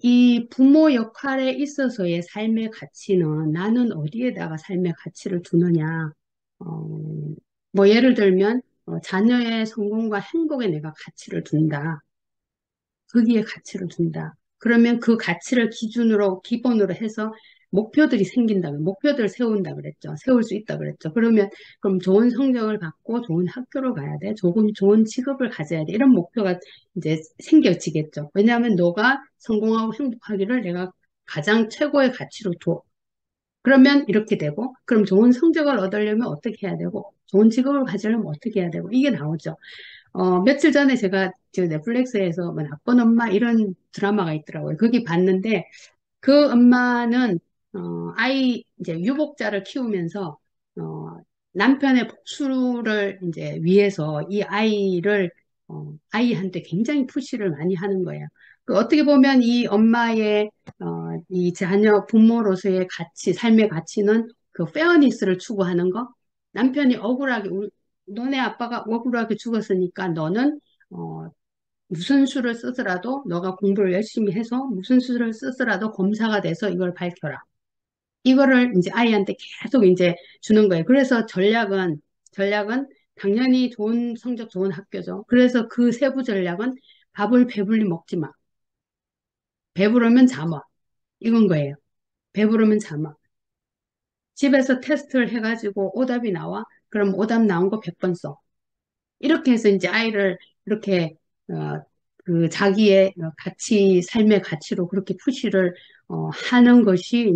이 부모 역할에 있어서의 삶의 가치는 나는 어디에다가 삶의 가치를 두느냐. 어, 뭐 예를 들면 자녀의 성공과 행복에 내가 가치를 둔다. 거기에 가치를 둔다. 그러면 그 가치를 기본으로 해서 목표들이 생긴다면, 목표들을 세운다 그랬죠. 세울 수 있다 그랬죠. 그럼 좋은 성적을 받고 좋은 학교를 가야 돼. 좋은 직업을 가져야 돼. 이런 목표가 이제 생겨지겠죠. 왜냐하면 너가 성공하고 행복하기를 내가 가장 최고의 가치로 둬. 그러면 이렇게 되고, 그럼 좋은 성적을 얻으려면 어떻게 해야 되고, 좋은 직업을 가지려면 어떻게 해야 되고, 이게 나오죠. 며칠 전에 제가 저 넷플릭스에서 뭐 나쁜 엄마 이런 드라마가 있더라고요. 거기 봤는데 그 엄마는 아이 이제 유복자를 키우면서 어, 남편의 복수를 이제 위해서 이 아이를 아이한테 굉장히 푸시를 많이 하는 거예요. 그 어떻게 보면 이 엄마의 이 자녀 부모로서의 가치, 삶의 가치는 그 페어니스를 추구하는 거. 남편이 억울하게 너네 아빠가 억울하게 죽었으니까 너는 어, 무슨 수를 쓰더라도 너가 공부를 열심히 해서 무슨 수를 쓰더라도 검사가 돼서 이걸 밝혀라. 이거를 이제 아이한테 계속 이제 주는 거예요. 그래서 전략은 당연히 좋은 성적 좋은 학교죠. 그래서 그 세부 전략은 밥을 배불리 먹지 마. 배부르면 잠아. 이건 거예요. 배부르면 잠아. 집에서 테스트를 해가지고 오답이 나와. 그럼 오답 나온 거 100번 써. 이렇게 해서 이제 아이를 이렇게 어, 그 자기의 삶의 가치로 그렇게 푸시를 하는 것이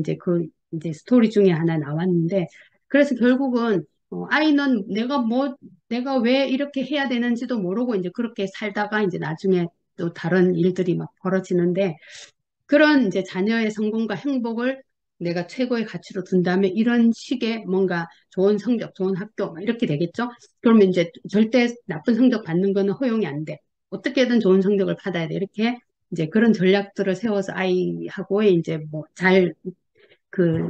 이제 스토리 중에 하나 나왔는데 그래서 결국은 아이는 내가 왜 이렇게 해야 되는지도 모르고 이제 그렇게 살다가 이제 나중에 또 다른 일들이 막 벌어지는데 그런 이제 자녀의 성공과 행복을 내가 최고의 가치로 둔다면 이런 식의 뭔가 좋은 성적, 좋은 학교 막 이렇게 되겠죠? 그러면 이제 절대 나쁜 성적 받는 거는 허용이 안 돼. 어떻게든 좋은 성적을 받아야 돼. 이렇게 이제 그런 전략들을 세워서 아이하고의 이제 뭐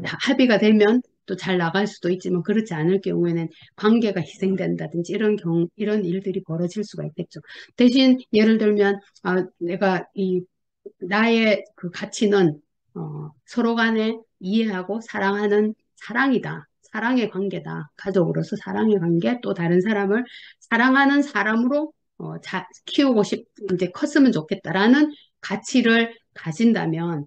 합의가 되면 또 잘 나갈 수도 있지만 그렇지 않을 경우에는 관계가 희생된다든지 이런 일들이 벌어질 수가 있겠죠. 대신 예를 들면 내가 나의 그 가치는 서로 간에 이해하고 사랑하는 사랑이다. 사랑의 관계다. 가족으로서 사랑의 관계, 또 다른 사람을 사랑하는 사람으로 키우고 이제 컸으면 좋겠다라는 가치를 가진다면,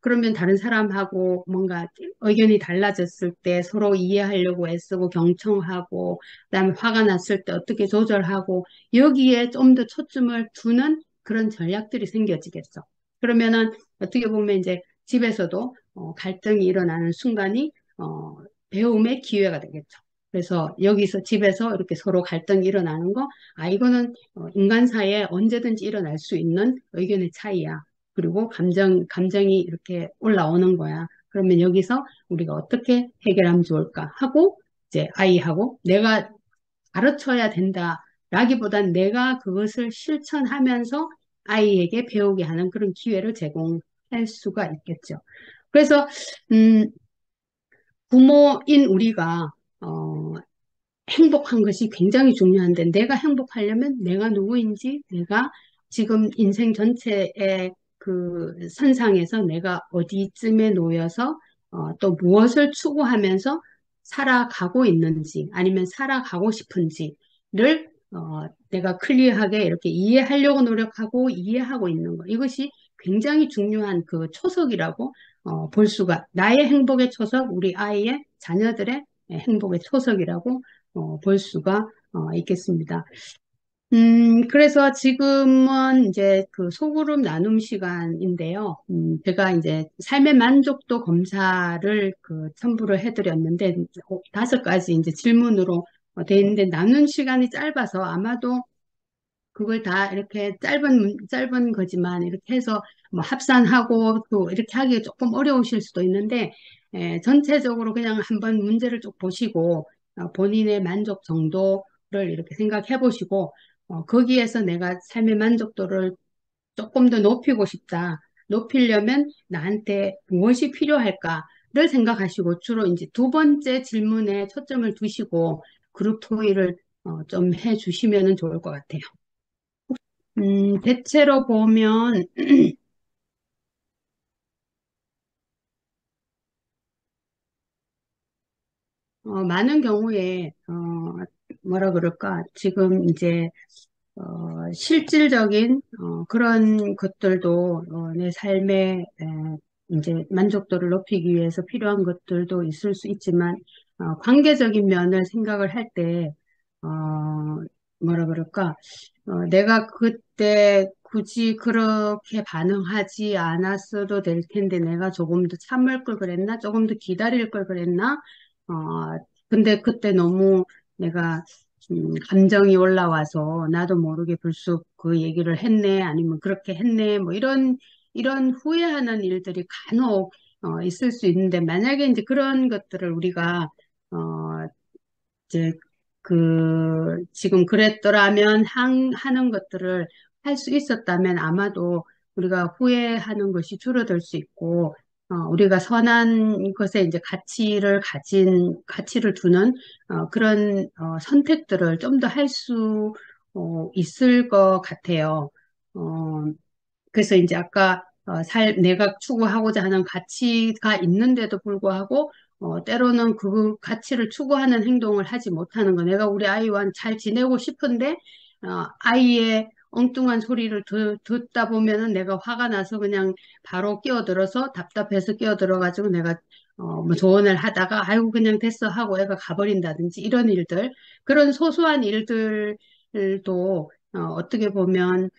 그러면 다른 사람하고 뭔가 의견이 달라졌을 때 서로 이해하려고 애쓰고 경청하고, 그다음에 화가 났을 때 어떻게 조절하고, 여기에 좀 더 초점을 두는 그런 전략들이 생겨지겠어. 그러면은 어떻게 보면 이제 집에서도 갈등이 일어나는 순간이 배움의 기회가 되겠죠. 그래서 여기서 집에서 이렇게 서로 갈등이 일어나는 거, 이거는 인간 사이에 언제든지 일어날 수 있는 의견의 차이야. 그리고 감정이 이렇게 올라오는 거야. 그러면 여기서 우리가 어떻게 해결하면 좋을까 하고, 이제 아이하고 내가 가르쳐야 된다라기보단 내가 그것을 실천하면서 아이에게 배우게 하는 그런 기회를 제공할 수가 있겠죠. 그래서 음, 부모인 우리가 행복한 것이 굉장히 중요한데, 내가 행복하려면 내가 누구인지, 내가 지금 인생 전체의 그 선상에서 내가 어디쯤에 놓여서 또 무엇을 추구하면서 살아가고 있는지, 아니면 살아가고 싶은지를 내가 클리어하게 이렇게 이해하려고 노력하고 이해하고 있는 것. 이것이 굉장히 중요한 그 초석이라고 볼 수가, 나의 행복의 초석, 우리 아이의 자녀들의 행복의 초석이라고 볼 수가 있겠습니다. 그래서 지금은 이제 그 소그룹 나눔 시간인데요. 제가 이제 삶의 만족도 검사를 그 첨부를 해드렸는데, 5가지 이제 질문으로 돼 있는데, 나눈 시간이 짧아서 아마도 그걸 다 이렇게 짧은 거지만 이렇게 해서 뭐 합산하고 또 이렇게 하기 조금 어려우실 수도 있는데, 전체적으로 그냥 한번 문제를 쭉 보시고 본인의 만족 정도를 이렇게 생각해 보시고, 거기에서 내가 삶의 만족도를 조금 더 높이고 싶다. 높이려면 나한테 무엇이 필요할까를 생각하시고, 주로 이제 두 번째 질문에 초점을 두시고 그룹 토의를 좀 해주시면 좋을 것 같아요. 대체로 보면, 많은 경우에, 뭐라 그럴까, 지금 이제, 실질적인, 그런 것들도, 내 삶의, 이제 만족도를 높이기 위해서 필요한 것들도 있을 수 있지만, 관계적인 면을 생각을 할 때, 어, 뭐라 그럴까, 내가 그때 굳이 그렇게 반응하지 않았어도 될 텐데 내가 조금 더 참을 걸 그랬나? 조금 더 기다릴 걸 그랬나? 어, 근데 그때 너무 내가 감정이 올라와서 나도 모르게 불쑥 그 얘기를 했네, 아니면 그렇게 했네, 뭐 이런 후회하는 일들이 간혹 있을 수 있는데, 만약에 이제 그런 것들을 우리가 어, 이제 지금 그랬더라면 하는 것들을 할 수 있었다면 아마도 우리가 후회하는 것이 줄어들 수 있고, 우리가 선한 것에 이제 가치를 두는 그런 선택들을 좀 더 할 수 있을 것 같아요. 어, 그래서 이제 아까 내가 추구하고자 하는 가치가 있는데도 불구하고 때로는 그 가치를 추구하는 행동을 하지 못하는 거. 내가 우리 아이와 잘 지내고 싶은데 아이의 엉뚱한 소리를 듣다 보면은 내가 화가 나서 그냥 바로 끼어들어서 답답해서 끼어들어가지고 내가 뭐 조언을 하다가 아이고 그냥 됐어 하고 애가 가버린다든지 이런 일들, 그런 소소한 일들도 어떻게 보면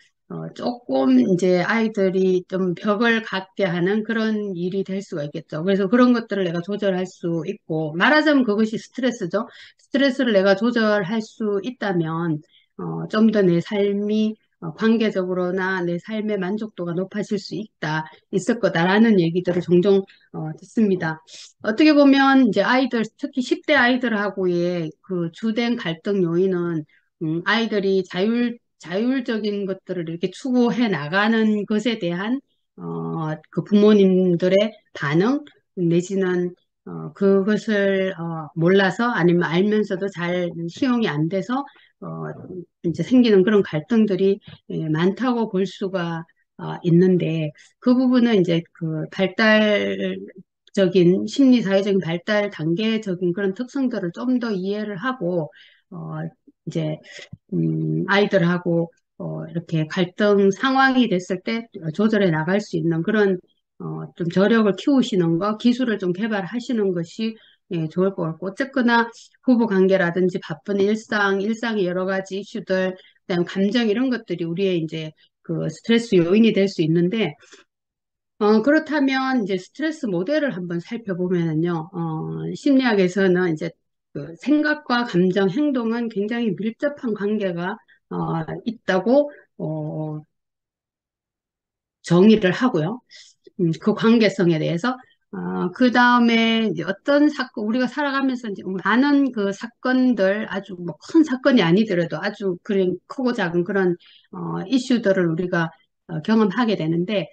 조금 이제 아이들이 좀 벽을 갖게 하는 그런 일이 될 수가 있겠죠. 그래서 그런 것들을 내가 조절할 수 있고, 말하자면 그것이 스트레스죠. 스트레스를 내가 조절할 수 있다면, 좀 더 내 삶이 관계적으로나 내 삶의 만족도가 높아질 수 있을 거다라는 얘기들을 종종 듣습니다. 어떻게 보면 이제 특히 10대 아이들하고의 그 주된 갈등 요인은 아이들이 자율적인 것들을 이렇게 추구해 나가는 것에 대한 그 부모님들의 반응 내지는 그것을 몰라서 아니면 알면서도 잘 수용이 안 돼서 어, 이제 생기는 그런 갈등들이 많다고 볼 수가 있는데 그 부분은 이제 그 발달적인 심리 사회적인 발달 단계적인 그런 특성들을 좀 더 이해를 하고 어, 이제 아이들하고 이렇게 갈등 상황이 됐을 때 조절해 나갈 수 있는 그런 좀 저력을 키우시는 거, 기술을 좀 개발하시는 것이 예, 좋을 것 같고, 어쨌거나 부부 관계라든지 바쁜 일상의 여러 가지 이슈들, 그다음 감정 이런 것들이 우리의 이제 그 스트레스 요인이 될 수 있는데, 그렇다면 이제 스트레스 모델을 한번 살펴보면은요, 심리학에서는 이제 그 생각과 감정, 행동은 굉장히 밀접한 관계가 있다고 정의를 하고요. 그 관계성에 대해서. 그 다음에 이제 어떤 사건, 우리가 살아가면서 이제 많은 그 사건들, 아주 뭐 큰 사건이 아니더라도 아주 그런 크고 작은 그런, 이슈들을 우리가 경험하게 되는데,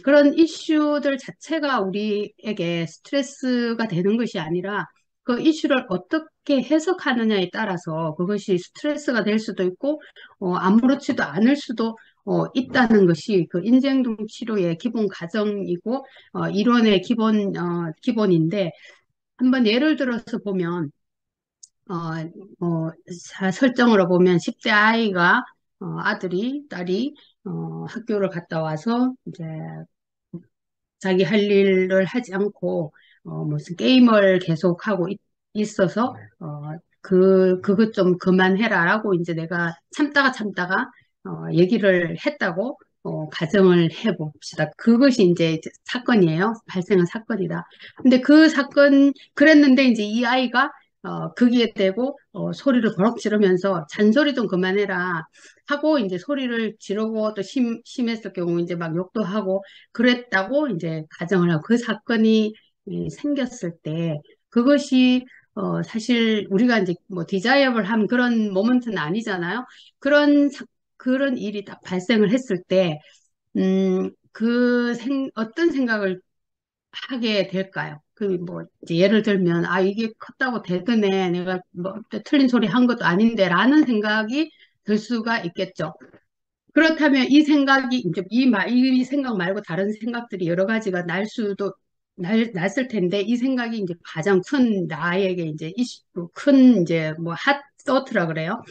그런 이슈들 자체가 우리에게 스트레스가 되는 것이 아니라 그 이슈를 어떻게 해석하느냐에 따라서 그것이 스트레스가 될 수도 있고, 아무렇지도 않을 수도 있다는 것이 그 인지행동 치료의 기본 과정이고 이론의 기본인데 한번 예를 들어서 보면 어, 설정으로 보면 10대 아이가 아들이 딸이 학교를 갔다 와서 이제 자기 할 일을 하지 않고 무슨 게임을 계속하고 있어서 그것 좀 그만해라라고 이제 내가 참다가 얘기를 했다고 가정을 해봅시다. 그것이 이제 사건이에요. 발생한 사건이다. 근데 그 사건 그랬는데 이제 이 아이가 거기에 대고 소리를 버럭 지르면서 잔소리 좀 그만해라 하고 이제 소리를 지르고 또 심했을 경우 이제 막 욕도 하고 그랬다고 이제 가정을 하고 그 사건이 생겼을 때 그것이 사실 우리가 이제 뭐 디자이어블 한 그런 모먼트는 아니잖아요. 그런 일이 딱 발생을 했을 때, 어떤 생각을 하게 될까요? 그 뭐 이제 예를 들면 아 이게 컸다고 대드네 내가 뭐 틀린 소리 한 것도 아닌데라는 생각이 들 수가 있겠죠. 그렇다면 이 생각이 이제 이 생각 말고 다른 생각들이 여러 가지가 났을 텐데 이 생각이 이제 가장 큰 나에게 이제 큰 이제 뭐 핫소트라 그래요.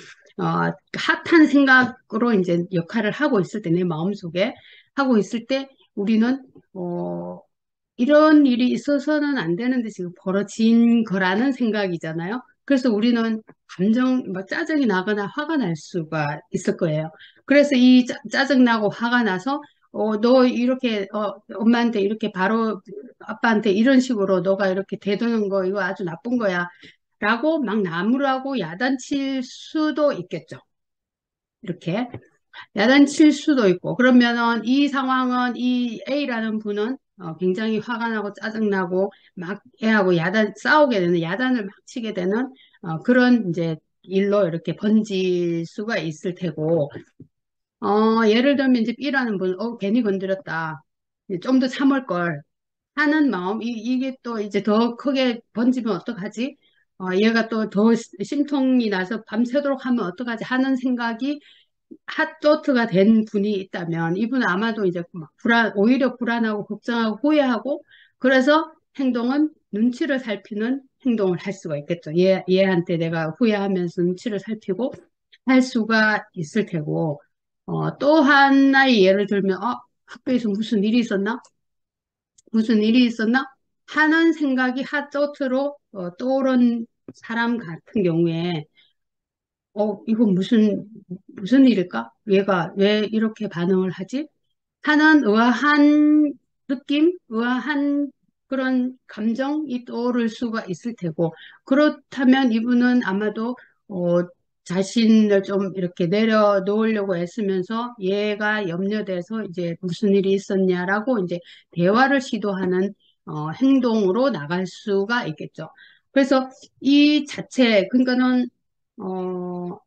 핫한 생각으로 이제 역할을 하고 있을 때 내 마음속에 하고 있을 때 우리는 어 이런 일이 있어서는 안 되는데 지금 벌어진 거라는 생각이잖아요. 그래서 우리는 막 짜증이 나거나 화가 날 수가 있을 거예요. 그래서 이 짜증나고 화가 나서, 너 이렇게, 엄마한테 이렇게 바로 아빠한테 이런 식으로 너가 이렇게 대드는 거 이거 아주 나쁜 거야. 라고 막 나무라고 야단칠 수도 있겠죠. 이렇게. 야단칠 수도 있고 그러면은 이 상황은 이 A라는 분은 굉장히 화가 나고 짜증나고 막 애하고 싸우게 되는 야단을 막 치게 되는 그런 이제 일로 이렇게 번질 수가 있을 테고 예를 들면 이제 B라는 분 괜히 건드렸다 좀 더 참을 걸 하는 마음 이게 또 이제 더 크게 번지면 어떡하지? 얘가 또 더 심통이 나서 밤새도록 하면 어떡하지 하는 생각이 핫도트가 된 분이 있다면 이분은 아마도 이제 막 오히려 불안하고 걱정하고 후회하고 그래서 행동은 눈치를 살피는 행동을 할 수가 있겠죠. 얘한테 내가 후회하면서 눈치를 살피고 할 수가 있을 테고 또 하나의 예를 들면 학교에서 무슨 일이 있었나? 무슨 일이 있었나? 하는 생각이 핫도트로 떠오른 사람 같은 경우에 이건 무슨 일일까? 얘가 왜 이렇게 반응을 하지? 하는 의아한 느낌, 의아한 그런 감정이 떠오를 수가 있을 테고, 그렇다면 이분은 아마도, 자신을 좀 이렇게 내려놓으려고 애쓰면서 얘가 염려돼서 이제 무슨 일이 있었냐라고 이제 대화를 시도하는, 행동으로 나갈 수가 있겠죠. 그래서 이 자체, 그러니까는, 어,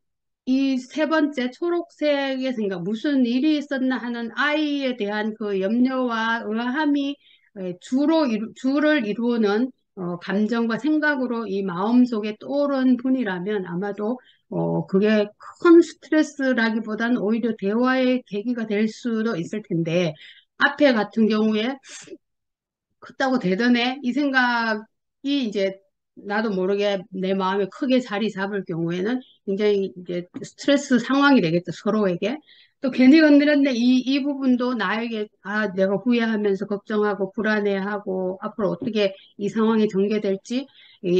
이 세 번째 초록색의 생각, 무슨 일이 있었나 하는 아이에 대한 그 염려와 의아함이 줄을 이루는 감정과 생각으로 이 마음속에 떠오른 분이라면 아마도 그게 큰 스트레스라기보다는 오히려 대화의 계기가 될 수도 있을 텐데 앞에 같은 경우에 컸다고 되더네 이 생각이 이제 나도 모르게 내 마음에 크게 자리 잡을 경우에는 굉장히 이제 스트레스 상황이 되겠죠, 서로에게. 또 괜히 건드렸네 이 부분도 나에게 내가 후회하면서 걱정하고 불안해하고 앞으로 어떻게 이 상황이 전개될지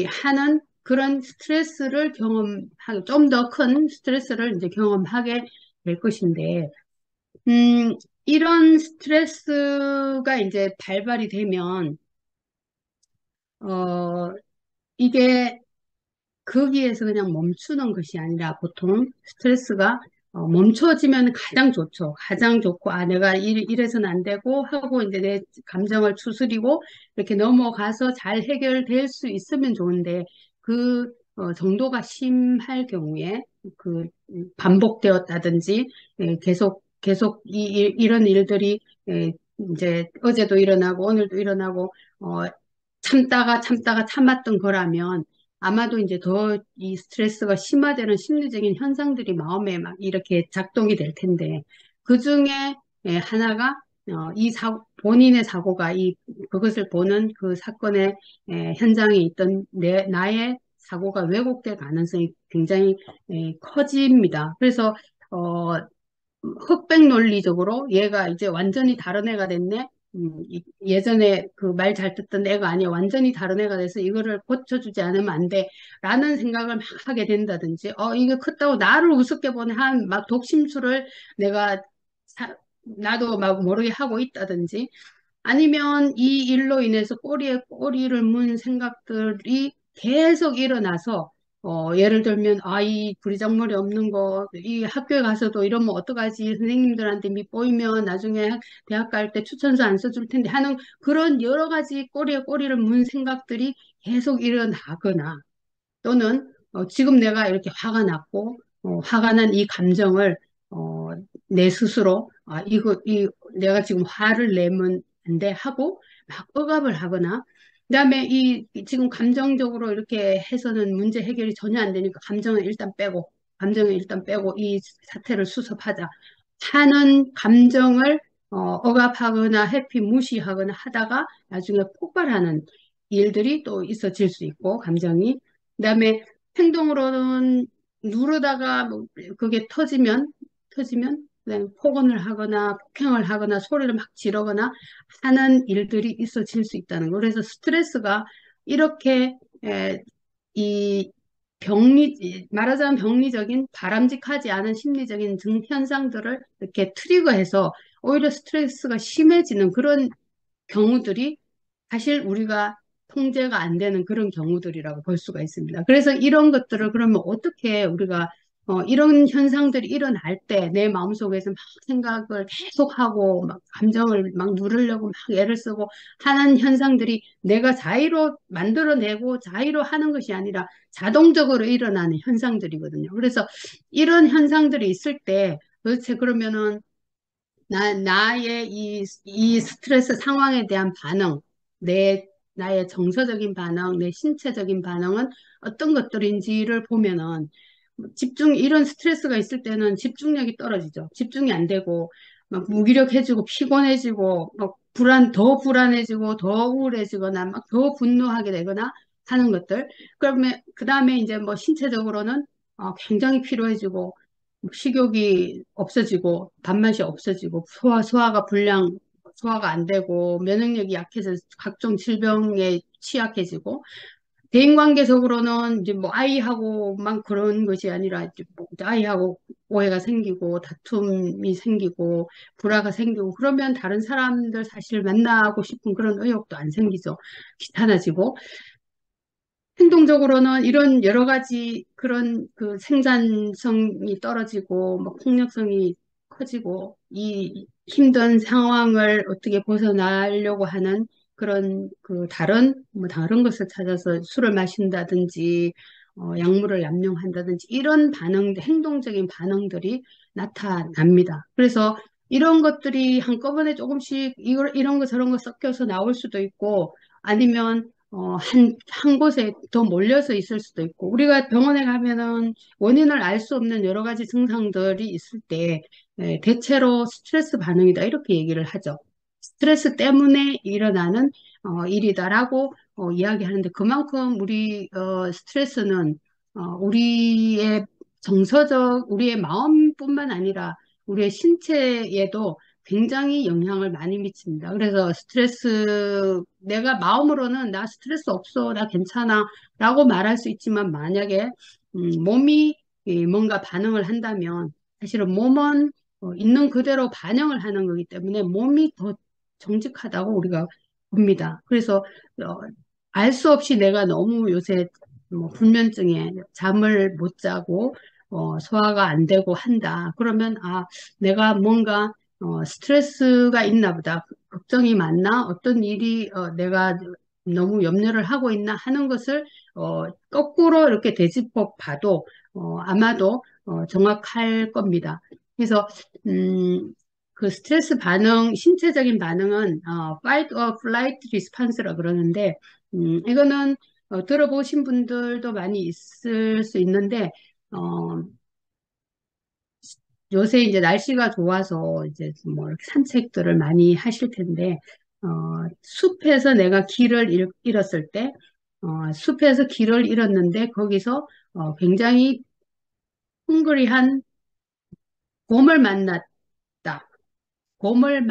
하는 그런 스트레스를 경험하게 좀 더 큰 스트레스를 이제 경험하게 될 것인데 이런 스트레스가 이제 발발이 되면 어, 이게 거기에서 그냥 멈추는 것이 아니라 보통 스트레스가 멈춰지면 가장 좋죠. 가장 좋고, 내가 이래서는 안 되고 하고 이제 내 감정을 추스리고 이렇게 넘어가서 잘 해결될 수 있으면 좋은데 그 정도가 심할 경우에 그 반복되었다든지 계속 이런 일들이 이제 어제도 일어나고 오늘도 일어나고 어, 참다가 참았던 거라면 아마도 이제 더 이 스트레스가 심화되는 심리적인 현상들이 마음에 막 이렇게 작동이 될 텐데 그 중에 하나가 본인의 사고가 그것을 보는 그 사건의 현장에 있던 나의 사고가 왜곡될 가능성이 굉장히 커집니다. 그래서 어, 흑백 논리적으로 얘가 이제 완전히 다른 애가 됐네. 예전에 그 말 잘 듣던 애가 아니야. 완전히 다른 애가 돼서 이거를 고쳐주지 않으면 안 돼. 라는 생각을 막 하게 된다든지, 이게 컸다고 나를 우습게 보는 한 막 독심술을 내가 나도 막 모르게 하고 있다든지, 아니면 이 일로 인해서 꼬리에 꼬리를 문 생각들이 계속 일어나서 예를 들면 이 부리장머리 없는 거 이 학교에 가서도 이러면 어떡하지 선생님들한테 밑보이면 나중에 대학 갈 때 추천서 안 써줄 텐데 하는 그런 여러 가지 꼬리에 꼬리를 문 생각들이 계속 일어나거나 또는 지금 내가 이렇게 화가 났고 화가 난 이 감정을 어, 내 스스로 내가 지금 화를 내면 안 돼 하고 막 억압을 하거나 그다음에 지금 감정적으로 이렇게 해서는 문제 해결이 전혀 안 되니까 감정을 일단 빼고 이 사태를 수습하자 하는 감정을 억압하거나 회피 무시하거나 하다가 나중에 폭발하는 일들이 또 있어질 수 있고 감정이 그다음에 행동으로는 누르다가 뭐 그게 터지면 그다음에 폭언을 하거나 폭행을 하거나 소리를 막 지르거나 하는 일들이 있어질 수 있다는 거. 그래서 스트레스가 이렇게 이 말하자면 병리적인 바람직하지 않은 심리적인 현상들을 이렇게 트리거해서 오히려 스트레스가 심해지는 그런 경우들이 사실 우리가 통제가 안 되는 그런 경우들이라고 볼 수가 있습니다. 그래서 이런 것들을 그러면 어떻게 우리가 이런 현상들이 일어날 때 내 마음속에서 막 생각을 계속하고 막 감정을 막 누르려고 막 애를 쓰고 하는 현상들이 내가 자의로 만들어내고 자의로 하는 것이 아니라 자동적으로 일어나는 현상들이거든요. 그래서 이런 현상들이 있을 때 도대체 그러면은 나의 이 스트레스 상황에 대한 반응, 나의 정서적인 반응, 내 신체적인 반응은 어떤 것들인지를 보면은 이런 스트레스가 있을 때는 집중력이 떨어지죠. 집중이 안 되고, 막 무기력해지고, 피곤해지고, 더 불안해지고, 더 우울해지거나, 막 더 분노하게 되거나 하는 것들. 그러면, 그 다음에 이제 뭐 신체적으로는 굉장히 피로해지고, 식욕이 없어지고 밥맛이 없어지고 소화가 안 되고 면역력이 약해서 각종 질병에 취약해지고 대인관계적으로는 이제 뭐 아이하고만 그런 것이 아니라 이제 뭐 아이하고 오해가 생기고 다툼이 생기고 불화가 생기고 그러면 다른 사람들 사실 만나고 싶은 그런 의욕도 안 생기죠. 귀찮아지고 행동적으로는 이런 여러 가지 그런 그 생산성이 떨어지고 뭐 폭력성이 커지고 이 힘든 상황을 어떻게 벗어나려고 하는 그런 그 다른 것을 찾아서 술을 마신다든지 약물을 남용한다든지 이런 행동적인 반응들이 나타납니다. 그래서 이런 것들이 한꺼번에 조금씩 이런 거 저런 거 섞여서 나올 수도 있고 아니면 한 곳에 더 몰려서 있을 수도 있고, 우리가 병원에 가면은 원인을 알 수 없는 여러 가지 증상들이 있을 때, 대체로 스트레스 반응이다, 이렇게 얘기를 하죠. 스트레스 때문에 일어나는 일이다라고 이야기하는데, 그만큼 스트레스는 우리의 우리의 마음뿐만 아니라 우리의 신체에도 굉장히 영향을 많이 미칩니다. 그래서 내가 마음으로는 나 스트레스 없어, 나 괜찮아, 라고 말할 수 있지만, 만약에, 몸이 뭔가 반응을 한다면, 사실은 몸은 있는 그대로 반영을 하는 거기 때문에 몸이 더 정직하다고 우리가 봅니다. 그래서, 어, 알 수 없이 내가 너무 요새 뭐 불면증에 잠을 못 자고, 소화가 안 되고 한다. 그러면, 내가 뭔가 스트레스가 있나 보다. 걱정이 많나? 어떤 일이 내가 너무 염려를 하고 있나 하는 것을 거꾸로 이렇게 되짚어 봐도 아마도 정확할 겁니다. 그래서 그 스트레스 반응, 신체적인 반응은 fight or flight response라 그러는데 이거는 들어보신 분들도 많이 있을 수 있는데 어, 요새 이제 날씨가 좋아서 이제 뭐 이렇게 산책들을 많이 하실 텐데, 숲에서 내가 잃었을 때, 숲에서 길을 잃었는데, 거기서 굉장히 헝그리한 곰을 만났다. 곰을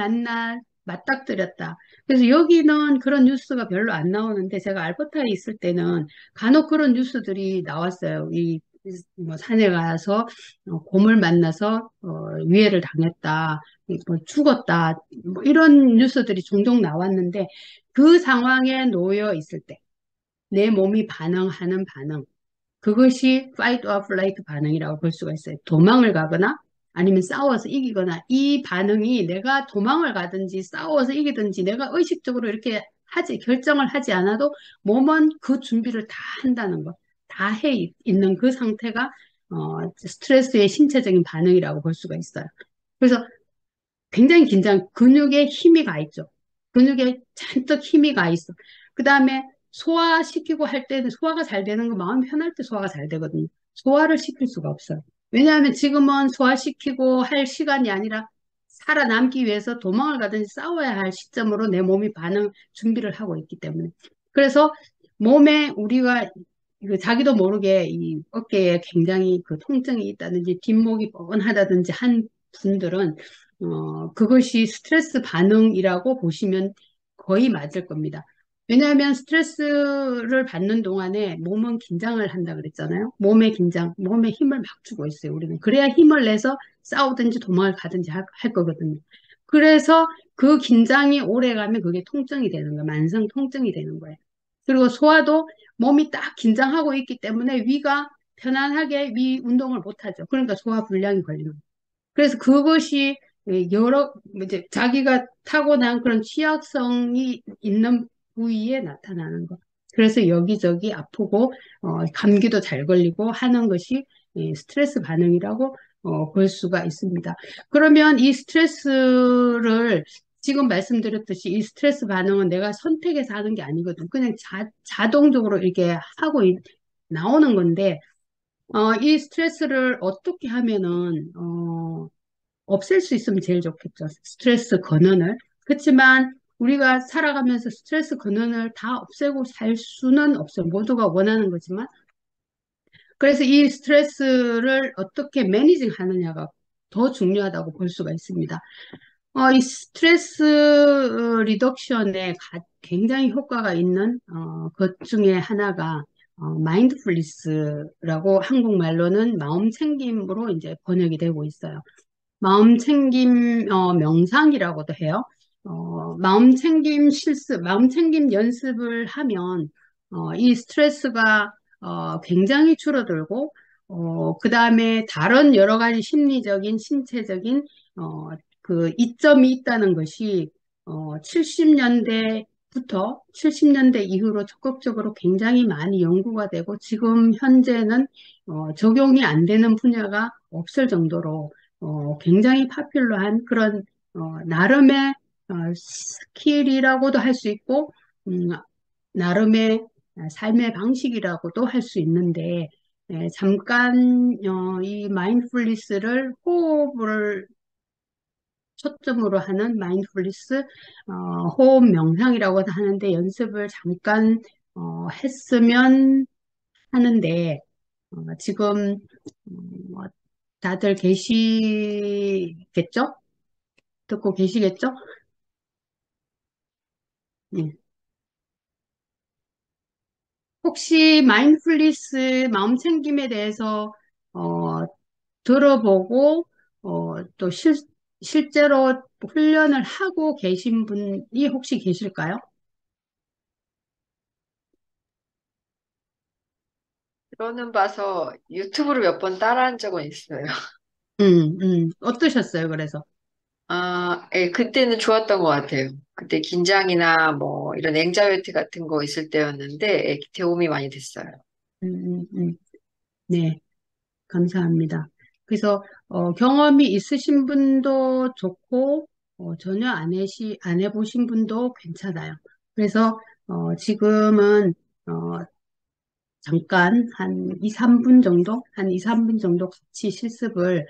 맞닥뜨렸다. 그래서 여기는 그런 뉴스가 별로 안 나오는데 제가 알버타에 있을 때는 간혹 그런 뉴스들이 나왔어요. 뭐 산에 가서 곰을 만나서 위해를 당했다, 뭐 죽었다, 뭐 이런 뉴스들이 종종 나왔는데 그 상황에 놓여 있을 때 내 몸이 반응하는 반응, 그것이 fight or flight 반응이라고 볼 수가 있어요. 도망을 가거나 아니면 싸워서 이기거나, 이 반응이 내가 도망을 가든지 싸워서 이기든지 내가 의식적으로 이렇게 결정을 하지 않아도 몸은 그 준비를 다 한다는 것, 다 해 있는 그 상태가 스트레스의 신체적인 반응이라고 볼 수가 있어요. 그래서 굉장히 근육에 힘이 가 있죠. 근육에 잔뜩 힘이 가 있어. 그 다음에 소화시키고 할 때는 소화가 잘 되는 거, 마음 편할 때 소화가 잘 되거든요. 소화를 시킬 수가 없어요. 왜냐하면 지금은 소화시키고 할 시간이 아니라 살아남기 위해서 도망을 가든지 싸워야 할 시점으로 내 몸이 준비를 하고 있기 때문에. 그래서 몸에 우리가 자기도 모르게 이 어깨에 굉장히 그 통증이 있다든지 뒷목이 뻐근하다든지 한 분들은 그것이 스트레스 반응이라고 보시면 거의 맞을 겁니다. 왜냐하면 스트레스를 받는 동안에 몸은 긴장을 한다 그랬잖아요. 몸에 힘을 막 주고 있어요. 우리는 그래야 힘을 내서 싸우든지 도망을 가든지 할 거거든요. 그래서 그 긴장이 오래 가면 그게 통증이 되는 거예요. 만성 통증이 되는 거예요. 그리고 소화도 몸이 딱 긴장하고 있기 때문에 위가 편안하게 위 운동을 못 하죠. 그러니까 소화 불량이 걸리는 거예요. 그래서 그것이 이제 자기가 타고난 그런 취약성이 있는 부위에 나타나는 것. 그래서 여기저기 아프고, 감기도 잘 걸리고 하는 것이 이 스트레스 반응이라고 볼 수가 있습니다. 그러면 이 스트레스를 지금 말씀드렸듯이 이 스트레스 반응은 내가 선택해서 하는 게 아니거든. 그냥 자동적으로 이렇게 나오는 건데, 이 스트레스를 어떻게 하면은, 없앨 수 있으면 제일 좋겠죠. 스트레스 근원을. 그렇지만 우리가 살아가면서 스트레스 근원을 다 없애고 살 수는 없어요. 모두가 원하는 거지만. 그래서 이 스트레스를 어떻게 매니징 하느냐가 더 중요하다고 볼 수가 있습니다. 이 스트레스 리덕션에 굉장히 효과가 있는 것 중에 하나가 마인드풀리스라고 한국말로는 마음챙김으로 이제 번역이 되고 있어요. 마음챙김 명상이라고도 해요. 마음챙김 연습을 하면 이 스트레스가 굉장히 줄어들고 그 다음에 다른 여러 가지 심리적인, 신체적인 그 이점이 있다는 것이 70년대 이후로 적극적으로 굉장히 많이 연구가 되고 지금 현재는 적용이 안 되는 분야가 없을 정도로 굉장히 파퓰러한 그런 나름의 스킬이라고도 할 수 있고 나름의 삶의 방식이라고도 할 수 있는데, 잠깐 이 마인드풀니스를 호흡을 초점으로 하는 마인드풀니스 호흡 명상이라고 하는데 연습을 잠깐 했으면 하는데 지금 뭐 다들 계시겠죠? 듣고 계시겠죠? 네. 혹시 마인드풀니스 마음챙김에 대해서 어, 들어보고 또 실제로 훈련을 하고 계신 분이 혹시 계실까요? 들어는 봐서 유튜브를 몇 번 따라한 적은 있어요. 어떠셨어요? 그래서 아, 예, 그때는 좋았던 것 같아요. 그때 긴장이나 뭐 이런 앵자이티 같은 거 있을 때였는데 도움이 많이 됐어요. 네, 감사합니다. 그래서 경험이 있으신 분도 좋고 전혀 안 해보신 분도 괜찮아요. 그래서 지금은 어, 잠깐 한 2, 3분 정도, 한 2, 3분 정도 같이 실습을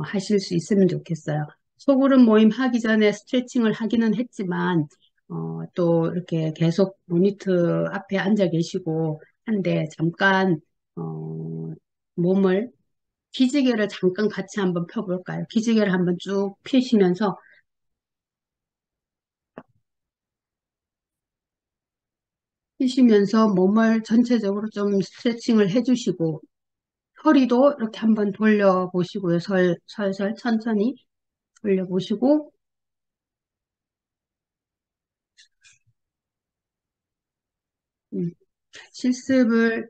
하실 수 있으면 좋겠어요. 소그룹 모임 하기 전에 스트레칭을 하기는 했지만, 또 이렇게 계속 모니터 앞에 앉아 계시고 한데, 잠깐, 몸을, 기지개를 잠깐 같이 한번 펴볼까요? 기지개를 한번 쭉 펴시면서, 펴시면서 몸을 전체적으로 좀 스트레칭을 해주시고, 허리도 이렇게 한번 돌려보시고요. 설설 천천히 돌려보시고, 음, 실습을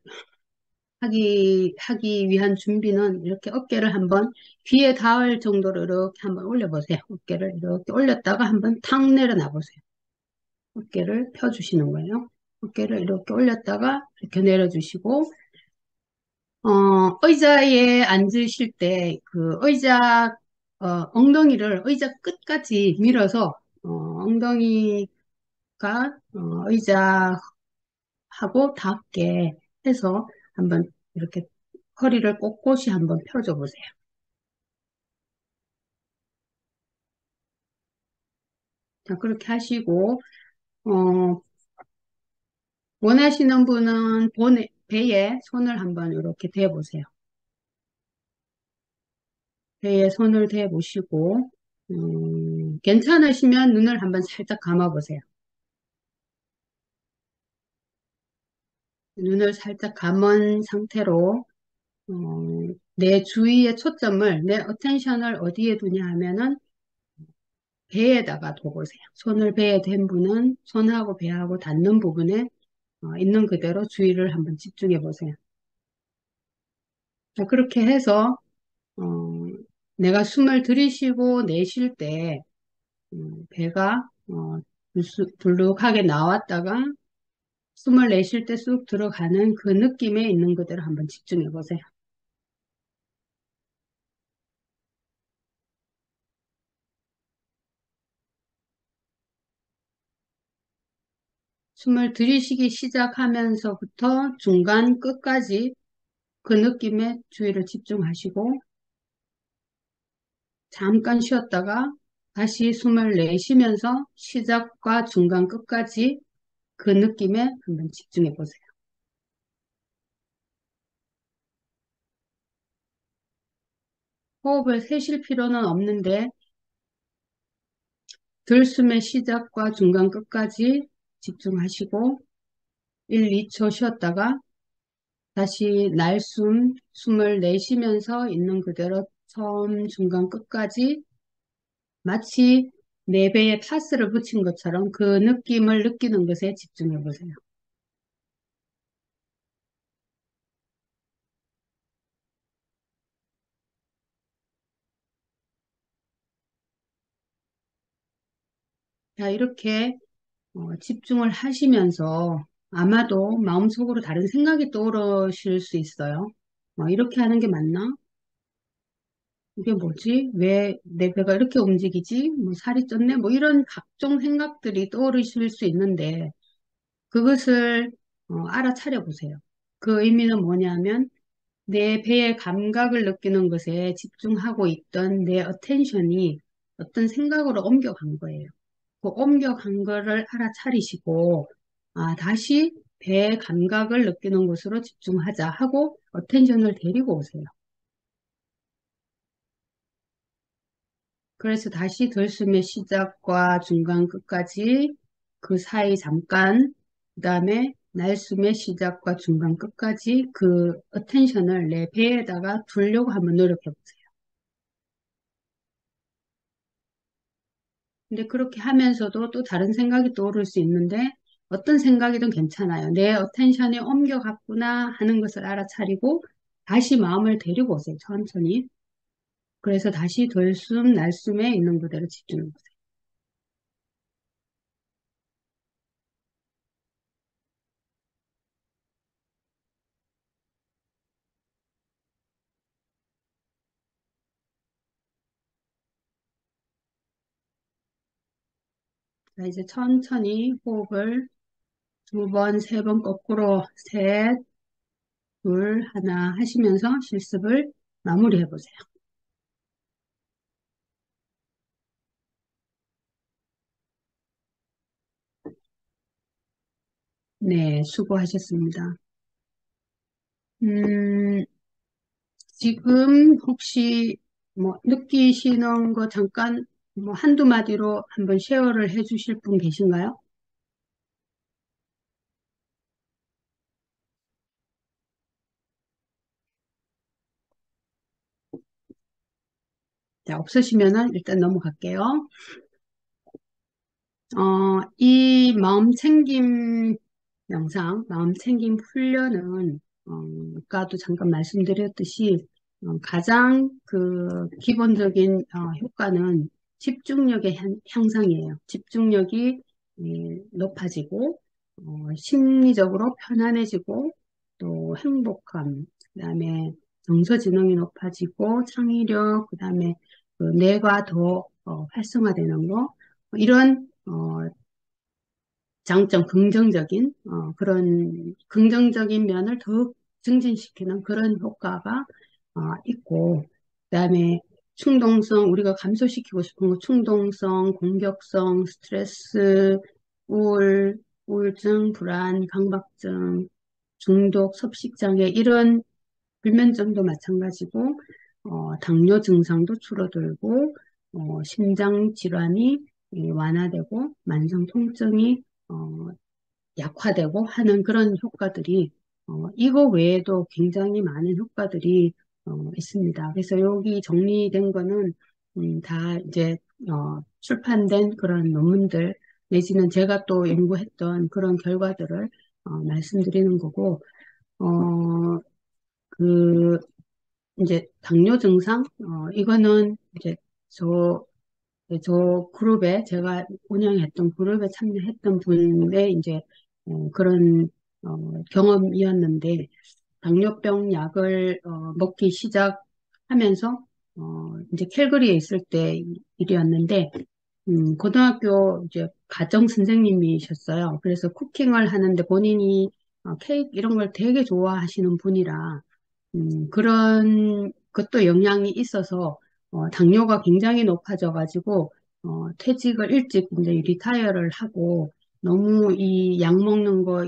하기 위한 준비는 이렇게 어깨를 한번 귀에 닿을 정도로 이렇게 한번 올려보세요. 어깨를 이렇게 올렸다가 한번 탁 내려놔 보세요. 어깨를 펴주시는 거예요. 어깨를 이렇게 올렸다가 이렇게 내려주시고, 의자에 앉으실 때 그 엉덩이를 의자 끝까지 밀어서, 엉덩이가 의자하고 닿게 해서 한번 이렇게 허리를 꼿꼿이 한번 펴줘 보세요. 자, 그렇게 하시고, 어, 원하시는 분은 배에 손을 한번 이렇게 대보세요. 배에 손을 대보시고, 괜찮으시면 눈을 한번 살짝 감아보세요. 눈을 살짝 감은 상태로, 어, 내 주위의 초점을, 내 어텐션을 어디에 두냐 하면은 배에다가 둬보세요. 손을 배에 댄 분은 손하고 배하고 닿는 부분에 있는 그대로 주의를 한번 집중해 보세요. 자, 그렇게 해서 어, 내가 숨을 들이쉬고 내쉴 때 배가 불룩하게 나왔다가 숨을 내쉴 때 쑥 들어가는 그 느낌에 있는 그대로 한번 집중해 보세요. 숨을 들이쉬기 시작하면서부터 중간 끝까지 그 느낌에 주의를 집중하시고 잠깐 쉬었다가 다시 숨을 내쉬면서 시작과 중간 끝까지 그 느낌에 한번 집중해 보세요. 호흡을 세실 필요는 없는데 들숨의 시작과 중간 끝까지 집중하시고 1, 2초 쉬었다가 다시 숨을 내쉬면서 있는 그대로 처음 중간 끝까지 마치 내 배에 파스를 붙인 것처럼 그 느낌을 느끼는 것에 집중해 보세요. 자, 이렇게 집중을 하시면서 아마도 마음속으로 다른 생각이 떠오르실 수 있어요. 이렇게 하는 게 맞나? 이게 뭐지? 왜 내 배가 이렇게 움직이지? 뭐 살이 쪘네? 뭐 이런 각종 생각들이 떠오르실 수 있는데 그것을 알아차려 보세요. 그 의미는 뭐냐면 내 배의 감각을 느끼는 것에 집중하고 있던 내 어텐션이 어떤 생각으로 옮겨간 거예요. 그 옮겨간 거를 알아차리시고 다시 배의 감각을 느끼는 것으로 집중하자 하고 어텐션을 데리고 오세요. 그래서 다시 들숨의 시작과 중간 끝까지 그 사이 잠깐, 그 다음에 날숨의 시작과 중간 끝까지 그 어텐션을 내 배에다가 두려고 한번 노력해 보세요. 근데 그렇게 하면서도 또 다른 생각이 떠오를 수 있는데 어떤 생각이든 괜찮아요. 내 어텐션이 옮겨갔구나 하는 것을 알아차리고 다시 마음을 데리고 오세요. 천천히. 그래서 다시 들숨, 날숨에 있는 그대로 집중해 보세요. 자, 이제 천천히 호흡을 두 번, 세 번 거꾸로 셋, 둘, 하나 하시면서 실습을 마무리해 보세요. 네, 수고하셨습니다. 음, 지금 혹시 뭐 느끼시는 거 잠깐 뭐 한두 마디로 한번 쉐어를 해 주실 분 계신가요? 자, 없으시면은 일단 넘어갈게요. 이 마음챙김 명상, 마음챙김 훈련은, 아까도 잠깐 말씀드렸듯이, 가장 그 기본적인 효과는 집중력의 향상이에요. 집중력이 높아지고, 심리적으로 편안해지고, 또 행복감, 그다음에 정서지능이 높아지고, 창의력, 그다음에 그 뇌가 더 활성화되는 거, 이런 장점, 긍정적인 그런 긍정적인 면을 더욱 증진시키는 그런 효과가 있고, 그다음에 충동성, 우리가 감소시키고 싶은 거, 충동성, 공격성, 스트레스, 우울증, 불안, 강박증, 중독, 섭식장애 이런 불면증도 마찬가지고, 당뇨 증상도 줄어들고, 심장 질환이 완화되고, 만성 통증이 약화되고 하는 그런 효과들이, 이거 외에도 굉장히 많은 효과들이 있습니다. 그래서 여기 정리된 거는, 다 이제, 출판된 그런 논문들, 내지는 제가 또 연구했던 그런 결과들을 말씀드리는 거고, 어, 그, 이제 당뇨 증상, 이거는 이제 저, 저 그룹에 제가 운영했던 그룹에 참여했던 분의 이제 그런 경험이었는데 당뇨병 약을 먹기 시작하면서 이제 캘거리에 있을 때 일이었는데 고등학교 이제 가정 선생님이셨어요. 그래서 쿠킹을 하는데 본인이 케이크 이런 걸 되게 좋아하시는 분이라 그런 것도 영향이 있어서 당뇨가 굉장히 높아져가지고 퇴직을 일찍 이제 리타이어를 하고 너무 이 약 먹는 거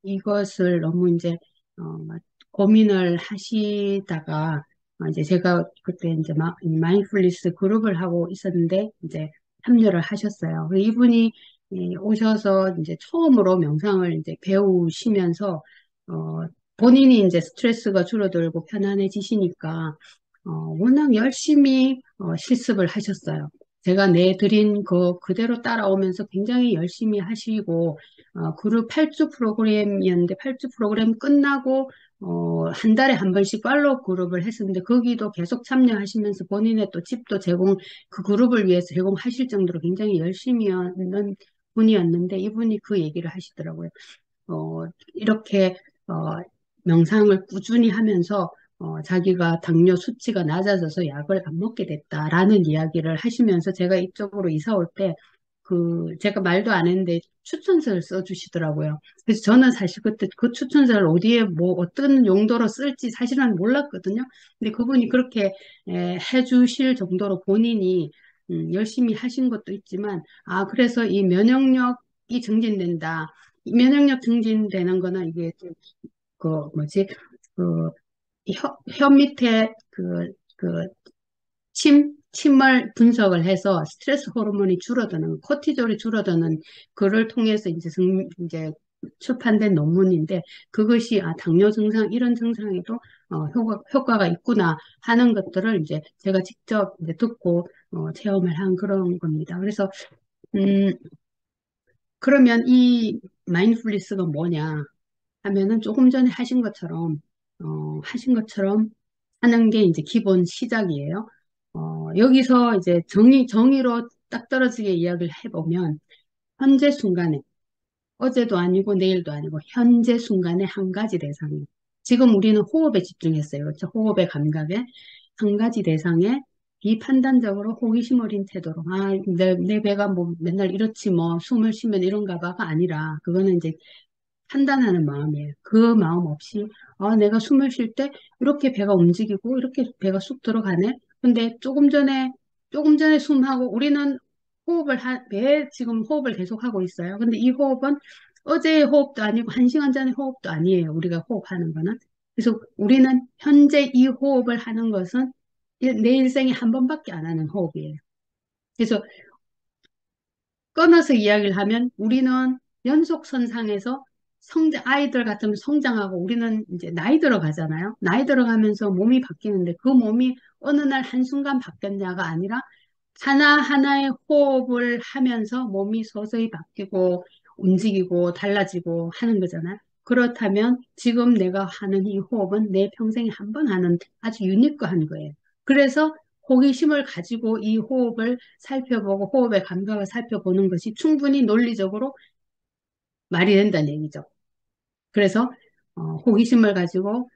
이것을 너무 이제 고민을 하시다가 이제 제가 그때 이제 마인드풀니스 그룹을 하고 있었는데 이제 참여를 하셨어요. 이분이 오셔서 이제 처음으로 명상을 이제 배우시면서 어, 본인이 이제 스트레스가 줄어들고 편안해지시니까 워낙 열심히 실습을 하셨어요. 제가 내드린 그 그대로 따라오면서 굉장히 열심히 하시고 그룹 8주 프로그램이었는데 8주 프로그램 끝나고 한 달에 한 번씩 팔로우 그룹을 했었는데 거기도 계속 참여하시면서 본인의 또 팁도 제공 그 그룹을 위해서 제공하실 정도로 굉장히 열심히 하는 분이었는데 이분이 그 얘기를 하시더라고요. 이렇게 어, 명상을 꾸준히 하면서 자기가 당뇨 수치가 낮아져서 약을 안 먹게 됐다라는 이야기를 하시면서 제가 이쪽으로 이사 올 때 제가 말도 안 했는데 추천서를 써주시더라고요. 그래서 저는 사실 그때 그 추천서를 어디에 뭐 어떤 용도로 쓸지 사실은 몰랐거든요. 근데 그분이 그렇게 해주실 정도로 본인이 열심히 하신 것도 있지만, 아, 그래서 이 면역력이 증진된다. 이 면역력 증진되는 거는 이게 그 뭐지, 그 혀 밑에 침을 분석을 해서 스트레스 호르몬이 줄어드는, 코티졸이 줄어드는 그를 통해서 이제 출판된 논문인데, 그것이 아, 당뇨 증상, 이런 증상에도 효과가 있구나 하는 것들을 이제 제가 직접 이제 듣고 체험을 한 그런 겁니다. 그래서, 음, 그러면 이 마인드풀니스가 뭐냐 하면은 조금 전에 하신 것처럼 하는 게 이제 기본 시작이에요. 여기서 이제 정의로 딱 떨어지게 이야기를 해보면, 현재 순간에, 어제도 아니고 내일도 아니고, 현재 순간에 한 가지 대상에, 지금 우리는 호흡에 집중했어요. 그렇죠? 호흡의 감각에, 한 가지 대상에 비판단적으로 호기심 어린 태도로, 아, 내 배가 뭐 맨날 이렇지 뭐, 숨을 쉬면 이런가 봐가 아니라, 그거는 이제 판단하는 마음이에요. 그 마음 없이, 아, 내가 숨을 쉴 때 이렇게 배가 움직이고 이렇게 배가 쑥 들어가네. 근데 조금 전에 숨하고 우리는 배 지금 호흡을 계속 하고 있어요. 근데 이 호흡은 어제의 호흡도 아니고 한 시간 전의 호흡도 아니에요. 우리가 호흡하는 거는. 그래서 우리는 현재 이 호흡을 하는 것은 내 일생에 한 번밖에 안 하는 호흡이에요. 그래서 끊어서 이야기를 하면 우리는 연속선상에서 아이들 같으면 성장하고 우리는 이제 나이 들어가잖아요. 나이 들어가면서 몸이 바뀌는데 그 몸이 어느 날 한순간 바뀌었냐가 아니라 하나하나의 호흡을 하면서 몸이 서서히 바뀌고 움직이고 달라지고 하는 거잖아요. 그렇다면 지금 내가 하는 이 호흡은 내 평생에 한 번 하는 아주 유니크한 거예요. 그래서 호기심을 가지고 이 호흡을 살펴보고 호흡의 감각을 살펴보는 것이 충분히 논리적으로 말이 된다는 얘기죠. 그래서 호기심을 가지고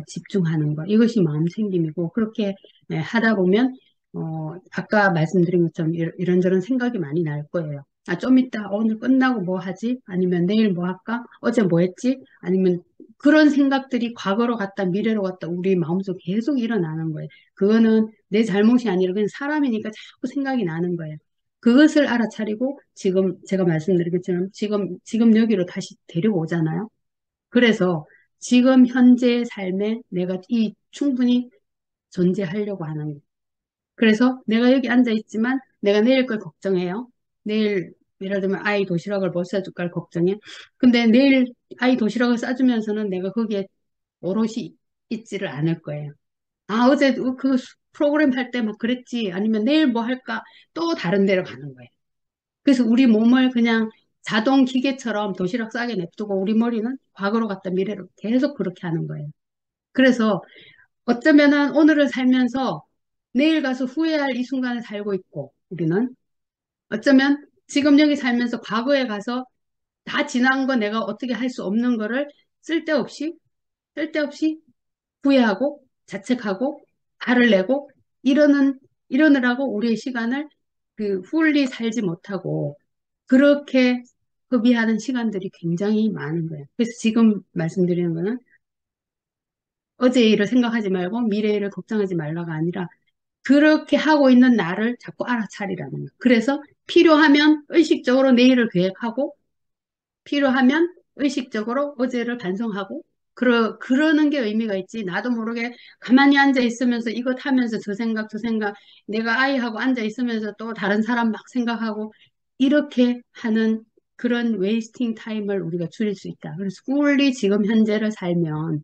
집중하는 것, 이것이 마음 챙김이고, 그렇게 하다 보면 아까 말씀드린 것처럼 이런저런 생각이 많이 날 거예요. 아, 좀 이따 오늘 끝나고 뭐 하지? 아니면 내일 뭐 할까? 어제 뭐 했지? 아니면 그런 생각들이 과거로 갔다 미래로 갔다 우리 마음속에 계속 일어나는 거예요. 그거는 내 잘못이 아니라 그냥 사람이니까 자꾸 생각이 나는 거예요. 그것을 알아차리고 지금 제가 말씀드린 것처럼 지금 여기로 다시 데려오잖아요. 그래서 지금 현재의 삶에 내가 충분히 존재하려고 하는 거예요. 그래서 내가 여기 앉아 있지만 내가 내일 걸 걱정해요. 내일 예를 들면 아이 도시락을 못 싸줄까를 걱정해. 근데 내일 아이 도시락을 싸주면서는 내가 거기에 오롯이 있지를 않을 거예요. 아, 어제 그 프로그램 할 때 막 그랬지. 아니면 내일 뭐 할까? 또 다른 데로 가는 거예요. 그래서 우리 몸을 그냥 자동 기계처럼 도시락 싸게 냅두고 우리 머리는 과거로 갔다 미래로 계속 그렇게 하는 거예요. 그래서 어쩌면은 오늘을 살면서 내일 가서 후회할 이 순간을 살고 있고 우리는 어쩌면 지금 여기 살면서 과거에 가서 다 지난 거 내가 어떻게 할 수 없는 거를 쓸데없이 쓸데없이 후회하고 자책하고 화를 내고 이러는 이러느라고 우리의 시간을 훌리 살지 못하고 그렇게 소비하는 시간들이 굉장히 많은 거예요. 그래서 지금 말씀드리는 거는 어제 일을 생각하지 말고 미래 일을 걱정하지 말라가 아니라 그렇게 하고 있는 나를 자꾸 알아차리라는 거예요. 그래서 필요하면 의식적으로 내일을 계획하고 필요하면 의식적으로 어제를 반성하고 그러는 게 의미가 있지. 나도 모르게 가만히 앉아 있으면서 이것 하면서 저 생각 저 생각 내가 아이하고 앉아 있으면서 또 다른 사람 막 생각하고 이렇게 하는 그런 웨이스팅 타임을 우리가 줄일 수 있다. 그래서 꿀리 지금 현재를 살면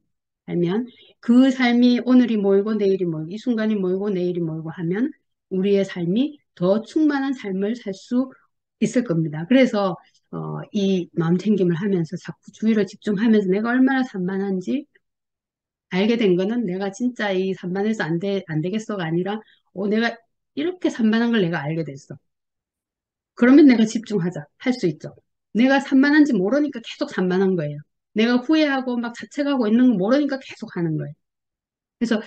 그 삶이 오늘이 모이고 내일이 모이고 이 순간이 모이고 내일이 모이고 하면 우리의 삶이 더 충만한 삶을 살 수 있을 겁니다. 그래서 이 마음 챙김을 하면서 자꾸 주의를 집중하면서 내가 얼마나 산만한지 알게 된 거는 내가 진짜 이 산만해서 안 되겠어가 아니라 내가 이렇게 산만한 걸 내가 알게 됐어. 그러면 내가 집중하자. 할 수 있죠. 내가 산만한지 모르니까 계속 산만한 거예요. 내가 후회하고 막 자책하고 있는 거 모르니까 계속 하는 거예요. 그래서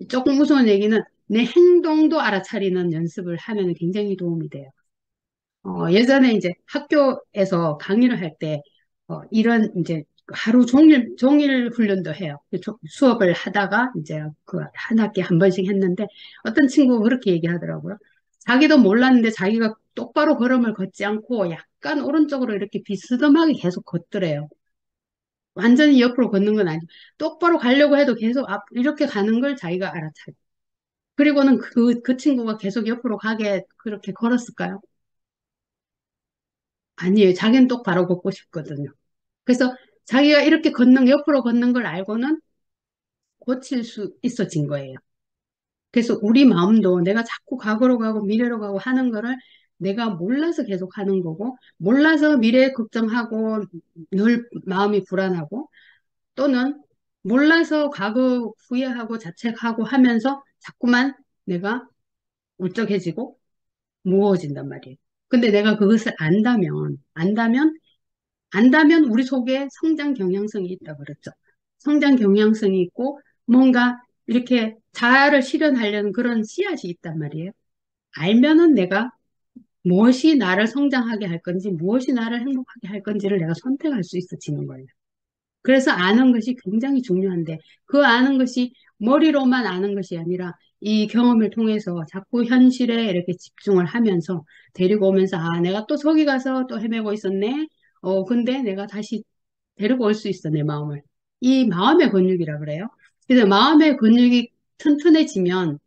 조금 무서운 얘기는 내 행동도 알아차리는 연습을 하면 굉장히 도움이 돼요. 예전에 이제 학교에서 강의를 할 때, 이런 이제 하루 종일 훈련도 해요. 수업을 하다가 이제 그 한 학기 한 번씩 했는데 어떤 친구가 그렇게 얘기하더라고요. 자기도 몰랐는데 자기가 똑바로 걸음을 걷지 않고 약간 오른쪽으로 이렇게 비스듬하게 계속 걷더래요. 완전히 옆으로 걷는 건 아니고 똑바로 가려고 해도 계속 이렇게 가는 걸 자기가 알아차려. 그리고는 그 친구가 계속 옆으로 가게 그렇게 걸었을까요? 아니에요. 자기는 똑바로 걷고 싶거든요. 그래서 자기가 이렇게 옆으로 걷는 걸 알고는 고칠 수 있어진 거예요. 그래서 우리 마음도 내가 자꾸 과거로 가고 미래로 가고 하는 거를 내가 몰라서 계속 하는 거고, 몰라서 미래 걱정하고 늘 마음이 불안하고, 또는 몰라서 과거 후회하고 자책하고 하면서 자꾸만 내가 울적해지고 무거워진단 말이에요. 근데 내가 그것을 안다면 우리 속에 성장 경향성이 있다 그랬죠. 성장 경향성이 있고 뭔가 이렇게 자아를 실현하려는 그런 씨앗이 있단 말이에요. 알면은 내가 무엇이 나를 성장하게 할 건지, 무엇이 나를 행복하게 할 건지를 내가 선택할 수 있어지는 거예요. 그래서 아는 것이 굉장히 중요한데 그 아는 것이 머리로만 아는 것이 아니라 이 경험을 통해서 자꾸 현실에 이렇게 집중을 하면서 데리고 오면서 아, 내가 또 저기 가서 또 헤매고 있었네. 근데 내가 다시 데리고 올 수 있어, 내 마음을. 이 마음의 근육이라 그래요. 그래서 마음의 근육이 튼튼해지면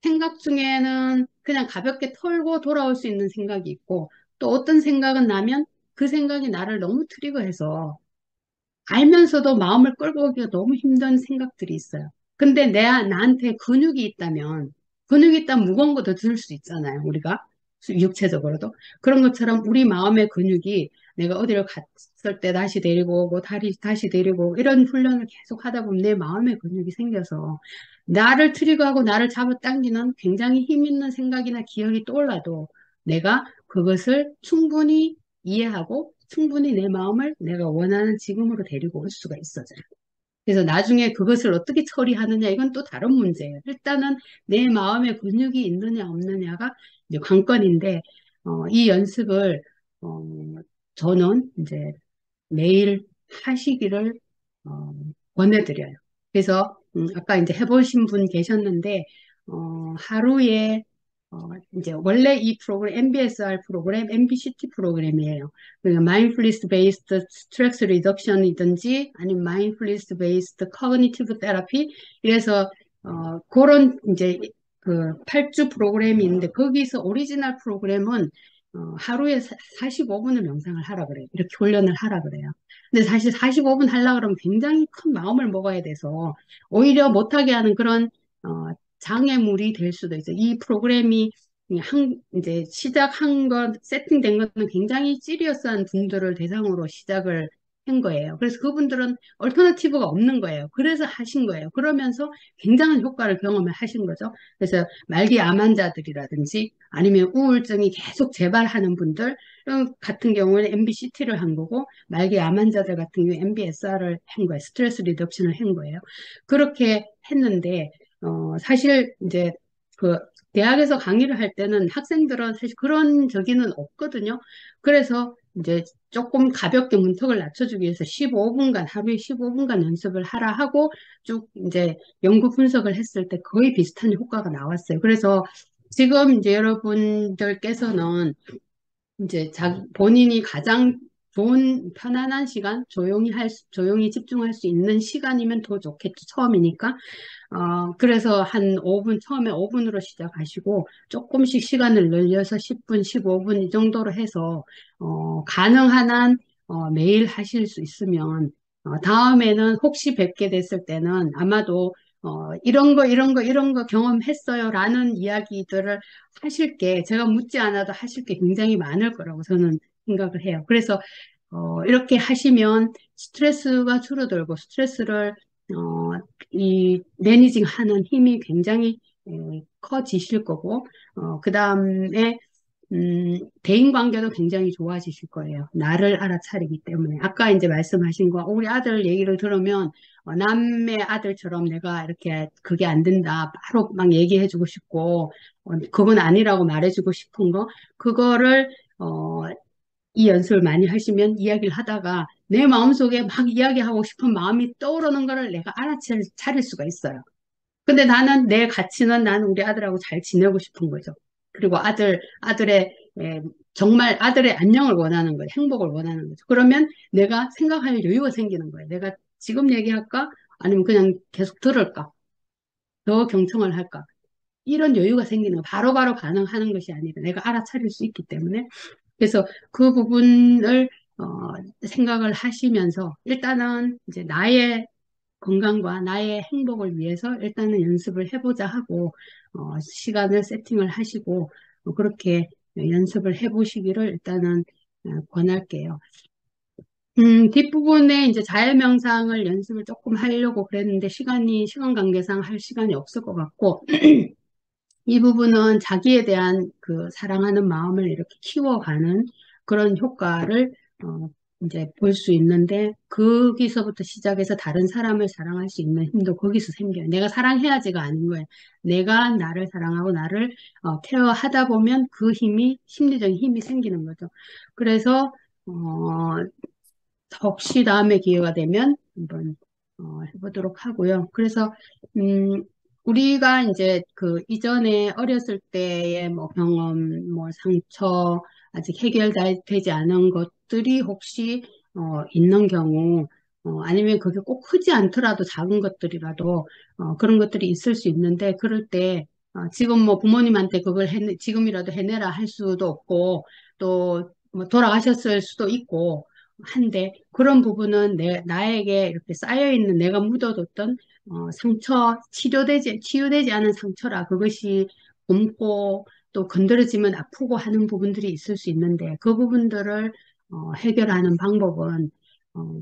생각 중에는 그냥 가볍게 털고 돌아올 수 있는 생각이 있고 또 어떤 생각은 나면 그 생각이 나를 너무 트리거해서 알면서도 마음을 끌고 오기가 너무 힘든 생각들이 있어요. 근데 나한테 근육이 있다면 무거운 것도 들 수 있잖아요. 우리가. 육체적으로도. 그런 것처럼 우리 마음의 근육이 내가 어디를 갔을 때 다시 데리고 오고, 다시 데리고 오고, 이런 훈련을 계속 하다 보면 내 마음의 근육이 생겨서 나를 트리거하고 나를 잡아당기는 굉장히 힘 있는 생각이나 기억이 떠올라도 내가 그것을 충분히 이해하고 충분히 내 마음을 내가 원하는 지금으로 데리고 올 수가 있어져요. 그래서 나중에 그것을 어떻게 처리하느냐 이건 또 다른 문제예요. 일단은 내 마음에 근육이 있느냐 없느냐가 이제 관건인데 이 연습을 어, 저는 이제 매일 하시기를 어, 권해드려요. 그래서 아까 이제 해보신 분 계셨는데 하루에 이제 원래 이 프로그램 MBSR 프로그램, MBCT 프로그램이에요. 그러니까 Mindfulness Based Stress Reduction이든지 아니면 Mindfulness Based Cognitive Therapy 이래서 그런 이제 그 8주 프로그램이 있는데 거기서 오리지널 프로그램은 하루에 45분을 명상을 하라 그래요. 이렇게 훈련을 하라 그래요. 근데 사실 45분 하려 그러면 굉장히 큰 마음을 먹어야 돼서 오히려 못하게 하는 그런 장애물이 될 수도 있어요. 이 프로그램이 이제 시작한 것, 세팅된 거는 굉장히 시리어스한 분들을 대상으로 시작을 한 거예요. 그래서 그분들은 얼터너티브가 없는 거예요. 그래서 하신 거예요. 그러면서 굉장한 효과를 경험을 하신 거죠. 그래서 말기 암 환자들이라든지 아니면 우울증이 계속 재발하는 분들 같은 경우에는 MBCT를 한 거고 말기 암 환자들 같은 경우 MBSR을 한 거예요. 스트레스 리덕션을 한 거예요. 그렇게 했는데 사실 이제 그 대학에서 강의를 할 때는 학생들은 사실 그런 저기는 없거든요. 그래서 이제 조금 가볍게 문턱을 낮춰주기 위해서 15분간, 하루에 15분간 연습을 하라 하고 쭉 이제 연구 분석을 했을 때 거의 비슷한 효과가 나왔어요. 그래서 지금 이제 여러분들께서는 이제 본인이 가장 좋은 편안한 시간, 조용히 집중할 수 있는 시간이면 더 좋겠죠. 처음이니까. 그래서 한 5분, 처음에 5분으로 시작하시고, 조금씩 시간을 늘려서 10분, 15분 이 정도로 해서, 가능한 한, 매일 하실 수 있으면, 다음에는 혹시 뵙게 됐을 때는 아마도, 이런 거 경험했어요. 라는 이야기들을 하실 게, 제가 묻지 않아도 하실 게 굉장히 많을 거라고 저는 생각을 해요. 그래서, 이렇게 하시면 스트레스가 줄어들고, 어, 이 매니징 하는 힘이 굉장히 커지실 거고, 그 다음에, 대인 관계도 굉장히 좋아지실 거예요. 나를 알아차리기 때문에. 아까 이제 말씀하신 거, 우리 아들 얘기를 들으면, 남의 아들처럼 내가 이렇게 그게 안 된다. 바로 막 얘기해주고 싶고, 그건 아니라고 말해주고 싶은 거, 그거를 어, 이 연습을 많이 하시면 이야기를 하다가 내 마음속에 막 이야기하고 싶은 마음이 떠오르는 거를 내가 알아차릴 수가 있어요. 근데 나는 내 가치는 나는 우리 아들하고 잘 지내고 싶은 거죠. 그리고 아들의, 정말 아들의 안녕을 원하는 거예요. 행복을 원하는 거죠. 그러면 내가 생각할 여유가 생기는 거예요. 내가 지금 얘기할까? 아니면 그냥 계속 들을까? 더 경청을 할까? 이런 여유가 생기는 거. 바로바로 반응하는 것이 아니라 내가 알아차릴 수 있기 때문에. 그래서 그 부분을 생각을 하시면서 일단은 이제 나의 건강과 나의 행복을 위해서 일단은 연습을 해보자 하고 시간을 세팅을 하시고 그렇게 연습을 해보시기를 일단은 권할게요. 뒷부분에 이제 자연 명상을 연습을 조금 하려고 그랬는데 시간 관계상 할 시간이 없을 것 같고 이 부분은 자기에 대한 그 사랑하는 마음을 이렇게 키워가는 그런 효과를 어, 이제 볼 수 있는데 거기서부터 시작해서 다른 사람을 사랑할 수 있는 힘도 거기서 생겨요. 내가 사랑해야지가 아닌 거예요. 내가 나를 사랑하고 나를 케어하다 보면 그 힘이 심리적인 힘이 생기는 거죠. 그래서 어, 혹시 다음에 기회가 되면 한번 해보도록 하고요. 그래서 우리가 이제 그 이전에 어렸을 때의 뭐 경험, 뭐 상처 아직 해결되지 않은 것들이 혹시 있는 경우 아니면 그게 꼭 크지 않더라도 작은 것들이라도 그런 것들이 있을 수 있는데 그럴 때 지금 뭐 부모님한테 그걸 지금이라도 해내라 할 수도 없고 또 뭐 돌아가셨을 수도 있고 한데 그런 부분은 나에게 이렇게 쌓여있는 내가 묻어뒀던 상처, 치유되지 않은 상처라 그것이 곰고 또 건드려지면 아프고 하는 부분들이 있을 수 있는데 그 부분들을 해결하는 방법은 어,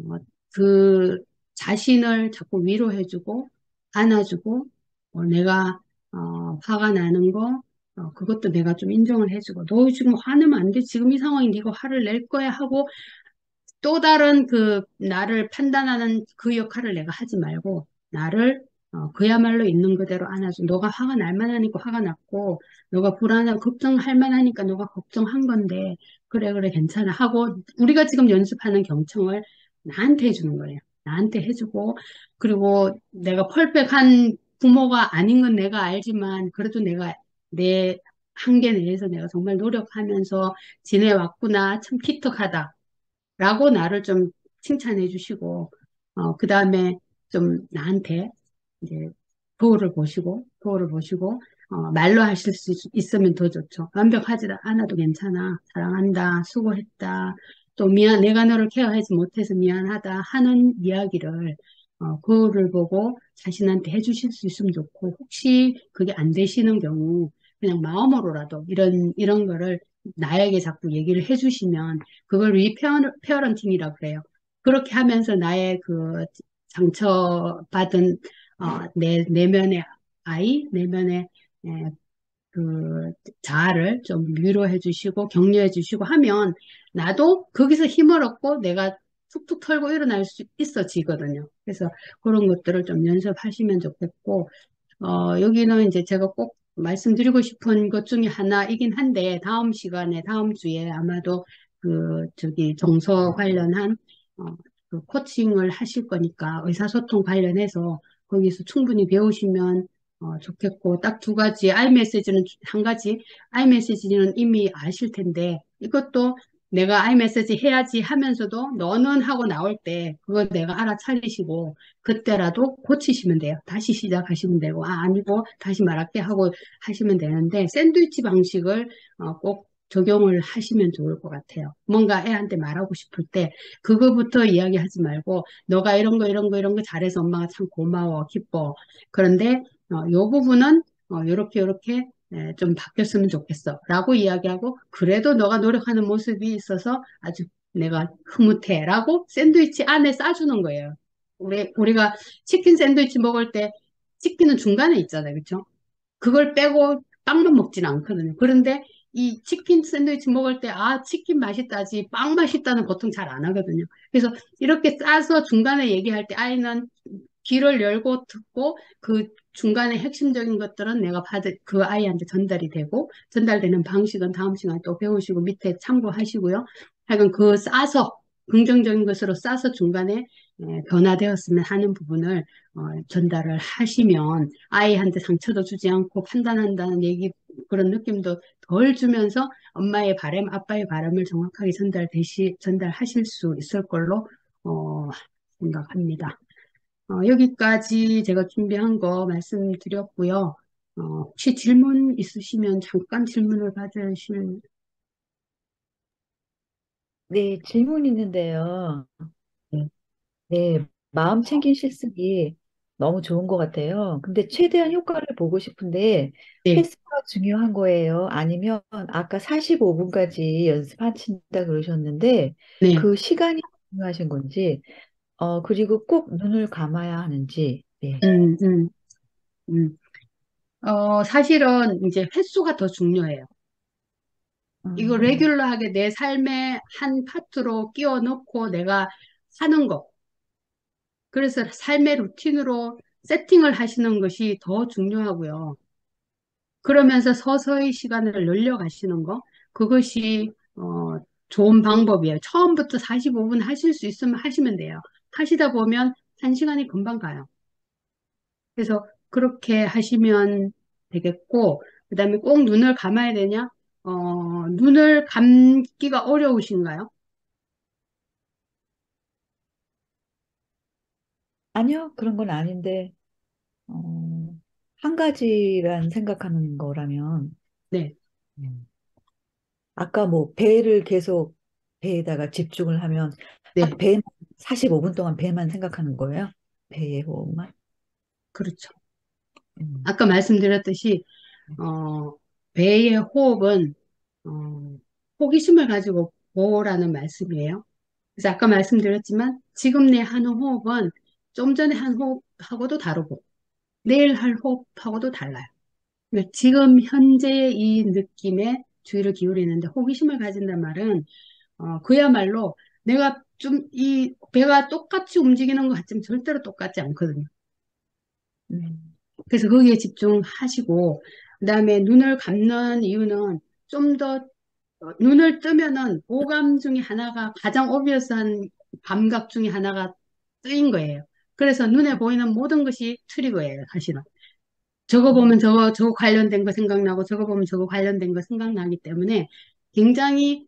그 자신을 자꾸 위로해주고 안아주고 내가 화가 나는 거 그것도 내가 좀 인정을 해주고 너 지금 화내면 안 돼. 지금 이 상황이 네가 화를 낼 거야 하고 또 다른 그 나를 판단하는 그 역할을 내가 하지 말고 나를 그야말로 있는 그대로 안아줘. 너가 화가 날 만하니까 화가 났고 너가 불안하고 걱정할 만하니까 너가 걱정한 건데 그래 그래 괜찮아 하고 우리가 지금 연습하는 경청을 나한테 해주는 거예요. 나한테 해주고 그리고 내가 펄펙한 부모가 아닌 건 내가 알지만 그래도 내가 내 한계 내에서 내가 정말 노력하면서 지내왔구나. 참 기특하다. 라고 나를 좀 칭찬해 주시고, 그 다음에 좀 나한테 이제 도우를 보시고, 말로 하실 수 있으면 더 좋죠. 완벽하지 않아도 괜찮아. 사랑한다. 수고했다. 또 내가 너를 케어하지 못해서 미안하다 하는 이야기를, 그거를 보고 자신한테 해주실 수 있으면 좋고, 혹시 그게 안 되시는 경우, 그냥 마음으로라도 이런 거를 나에게 자꾸 얘기를 해주시면, 그걸 페어런팅이라고 그래요. 그렇게 하면서 나의 그 상처받은 내 내면의 내면의 에, 그 자아를 좀 위로해 주시고 격려해 주시고 하면 나도 거기서 힘을 얻고 내가 툭툭 털고 일어날 수 있어지거든요. 그래서 그런 것들을 좀 연습하시면 좋겠고 여기는 이제 제가 꼭 말씀드리고 싶은 것 중에 하나이긴 한데, 다음 시간에, 다음 주에 아마도 정서 관련한, 그 코칭을 하실 거니까 의사소통 관련해서 거기서 충분히 배우시면 좋겠고, 딱 두 가지, 한 가지, 아이메시지는 이미 아실 텐데, 이것도 내가 아이메시지 해야지 하면서도 너는 하고 나올 때 그거 내가 알아차리시고 그때라도 고치시면 돼요. 다시 시작하시면 되고, 아니고, 다시 말할게 하고 하시면 되는데, 샌드위치 방식을 꼭 적용을 하시면 좋을 것 같아요. 뭔가 애한테 말하고 싶을 때, 그거부터 이야기하지 말고, 너가 이런 거 잘해서 엄마가 참 고마워, 기뻐. 그런데, 요 부분은, 요렇게, 좀 바뀌었으면 좋겠어. 라고 이야기하고, 그래도 너가 노력하는 모습이 있어서 아주 내가 흐뭇해. 라고 샌드위치 안에 싸주는 거예요. 우리가 치킨 샌드위치 먹을 때 치킨은 중간에 있잖아요. 그렇죠? 그걸 빼고 빵만 먹지는 않거든요. 그런데 이 치킨 샌드위치 먹을 때, 치킨 맛있다지, 빵 맛있다는 보통 잘 안 하거든요. 그래서 이렇게 싸서 중간에 얘기할 때 아이는 귀를 열고 듣고 그 중간에 핵심적인 것들은 내가 그 아이한테 전달이 되고, 전달되는 방식은 다음 시간에 또 배우시고 밑에 참고하시고요. 하여간 긍정적인 것으로 싸서 중간에 변화되었으면 하는 부분을 전달을 하시면 아이한테 상처도 주지 않고 판단한다는 그런 느낌도 덜 주면서 엄마의 바람, 아빠의 바람을 정확하게 전달하실 수 있을 걸로 어, 생각합니다. 여기까지 제가 준비한 거 말씀드렸고요. 혹시 질문 있으시면 잠깐 질문을 받으실, 네, 질문 있는데요. 네, 네, 마음 챙긴 실습이 너무 좋은 것 같아요. 근데 최대한 효과를 보고 싶은데 네, 횟수가 중요한 거예요? 아니면 아까 45분까지 연습하신다 그러셨는데 네, 그 시간이 중요하신 건지, 그리고 꼭 눈을 감아야 하는지, 네. 음, 음, 음. 사실은 이제 횟수가 더 중요해요. 이거 음, 레귤러하게 내 삶의 한 파트로 끼워 넣고 내가 하는 거. 그래서 삶의 루틴으로 세팅을 하시는 것이 더 중요하고요. 그러면서 서서히 시간을 늘려가시는 거. 그것이, 좋은 방법이에요. 처음부터 45분 하실 수 있으면 하시면 돼요. 하시다 보면 1시간이 금방 가요. 그래서 그렇게 하시면 되겠고, 그 다음에 꼭 눈을 감아야 되냐? 눈을 감기가 어려우신가요? 아니요, 그런 건 아닌데, 어, 한 가지란 생각하는 거라면, 네, 아까 뭐 배를 계속 배에다가 집중을 하면 딱 네, 배 45분 동안 배만 생각하는 거예요? 배의 호흡만? 그렇죠. 음. 아까 말씀드렸듯이, 어, 배의 호흡은, 어, 호기심을 가지고 보라는 말씀이에요. 그래서 아까 말씀드렸지만, 지금 내 하는 호흡은 좀 전에 한 호흡하고도 다르고, 내일 할 호흡하고도 달라요. 그러니까 지금 현재의 이 느낌에 주의를 기울이는데, 호기심을 가진단 말은, 그야말로 내가 좀 이 배가 똑같이 움직이는 것 같지만 절대로 똑같지 않거든요. 음. 그래서 거기에 집중하시고, 그다음에 눈을 감는 이유는 좀 더 눈을 뜨면은 오감 중에 하나가 가장 오비어스한 감각 중에 하나가 뜨인 거예요. 그래서 눈에 보이는 모든 것이 트리거예요, 사실은. 저거 보면 저거 관련된 거 생각나고 저거 보면 저거 관련된 거 생각나기 때문에 굉장히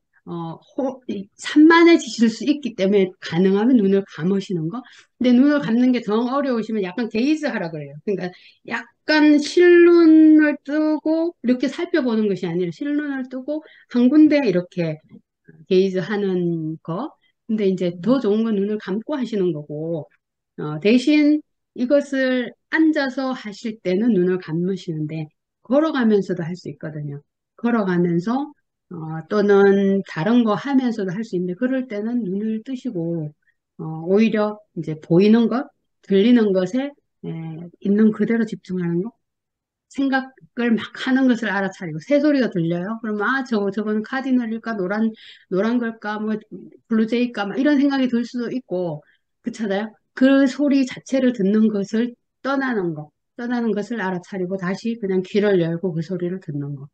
산만해지실 수 있기 때문에 가능하면 눈을 감으시는 거. 근데 눈을 감는 게 정 어려우시면 약간 게이즈 하라 그래요. 그러니까 약간 실눈을 뜨고 이렇게 살펴보는 것이 아니라 실눈을 뜨고 한 군데 이렇게 게이즈 하는 거. 근데 이제 더 좋은 건 눈을 감고 하시는 거고, 대신 이것을 앉아서 하실 때는 눈을 감으시는데, 걸어가면서도 할 수 있거든요. 걸어가면서, 또는 다른 거 하면서도 할 수 있는데, 그럴 때는 눈을 뜨시고, 오히려 이제 보이는 것, 들리는 것에 있는 그대로 집중하는 거. 생각을 막 하는 것을 알아차리고 새소리가 들려요. 그러면 저거는 카디널일까 노란 걸까 뭐 블루제이일까 막 이런 생각이 들 수도 있고 그렇잖아요. 그 소리 자체를 듣는 것을 떠나는 것을 알아차리고 다시 그냥 귀를 열고 그 소리를 듣는 거.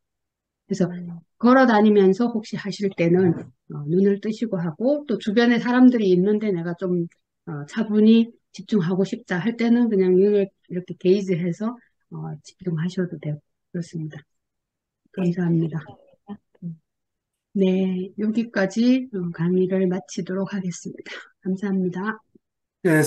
그래서 음. 걸어 다니면서 혹시 하실 때는 눈을 뜨시고 하고 또 주변에 사람들이 있는데 내가 좀 차분히 집중하고 싶다 할 때는 그냥 눈을 이렇게 게이즈해서 집중하셔도 되고 그렇습니다. 네, 감사합니다. 감사합니다. 네, 여기까지 강의를 마치도록 하겠습니다. 감사합니다. 예,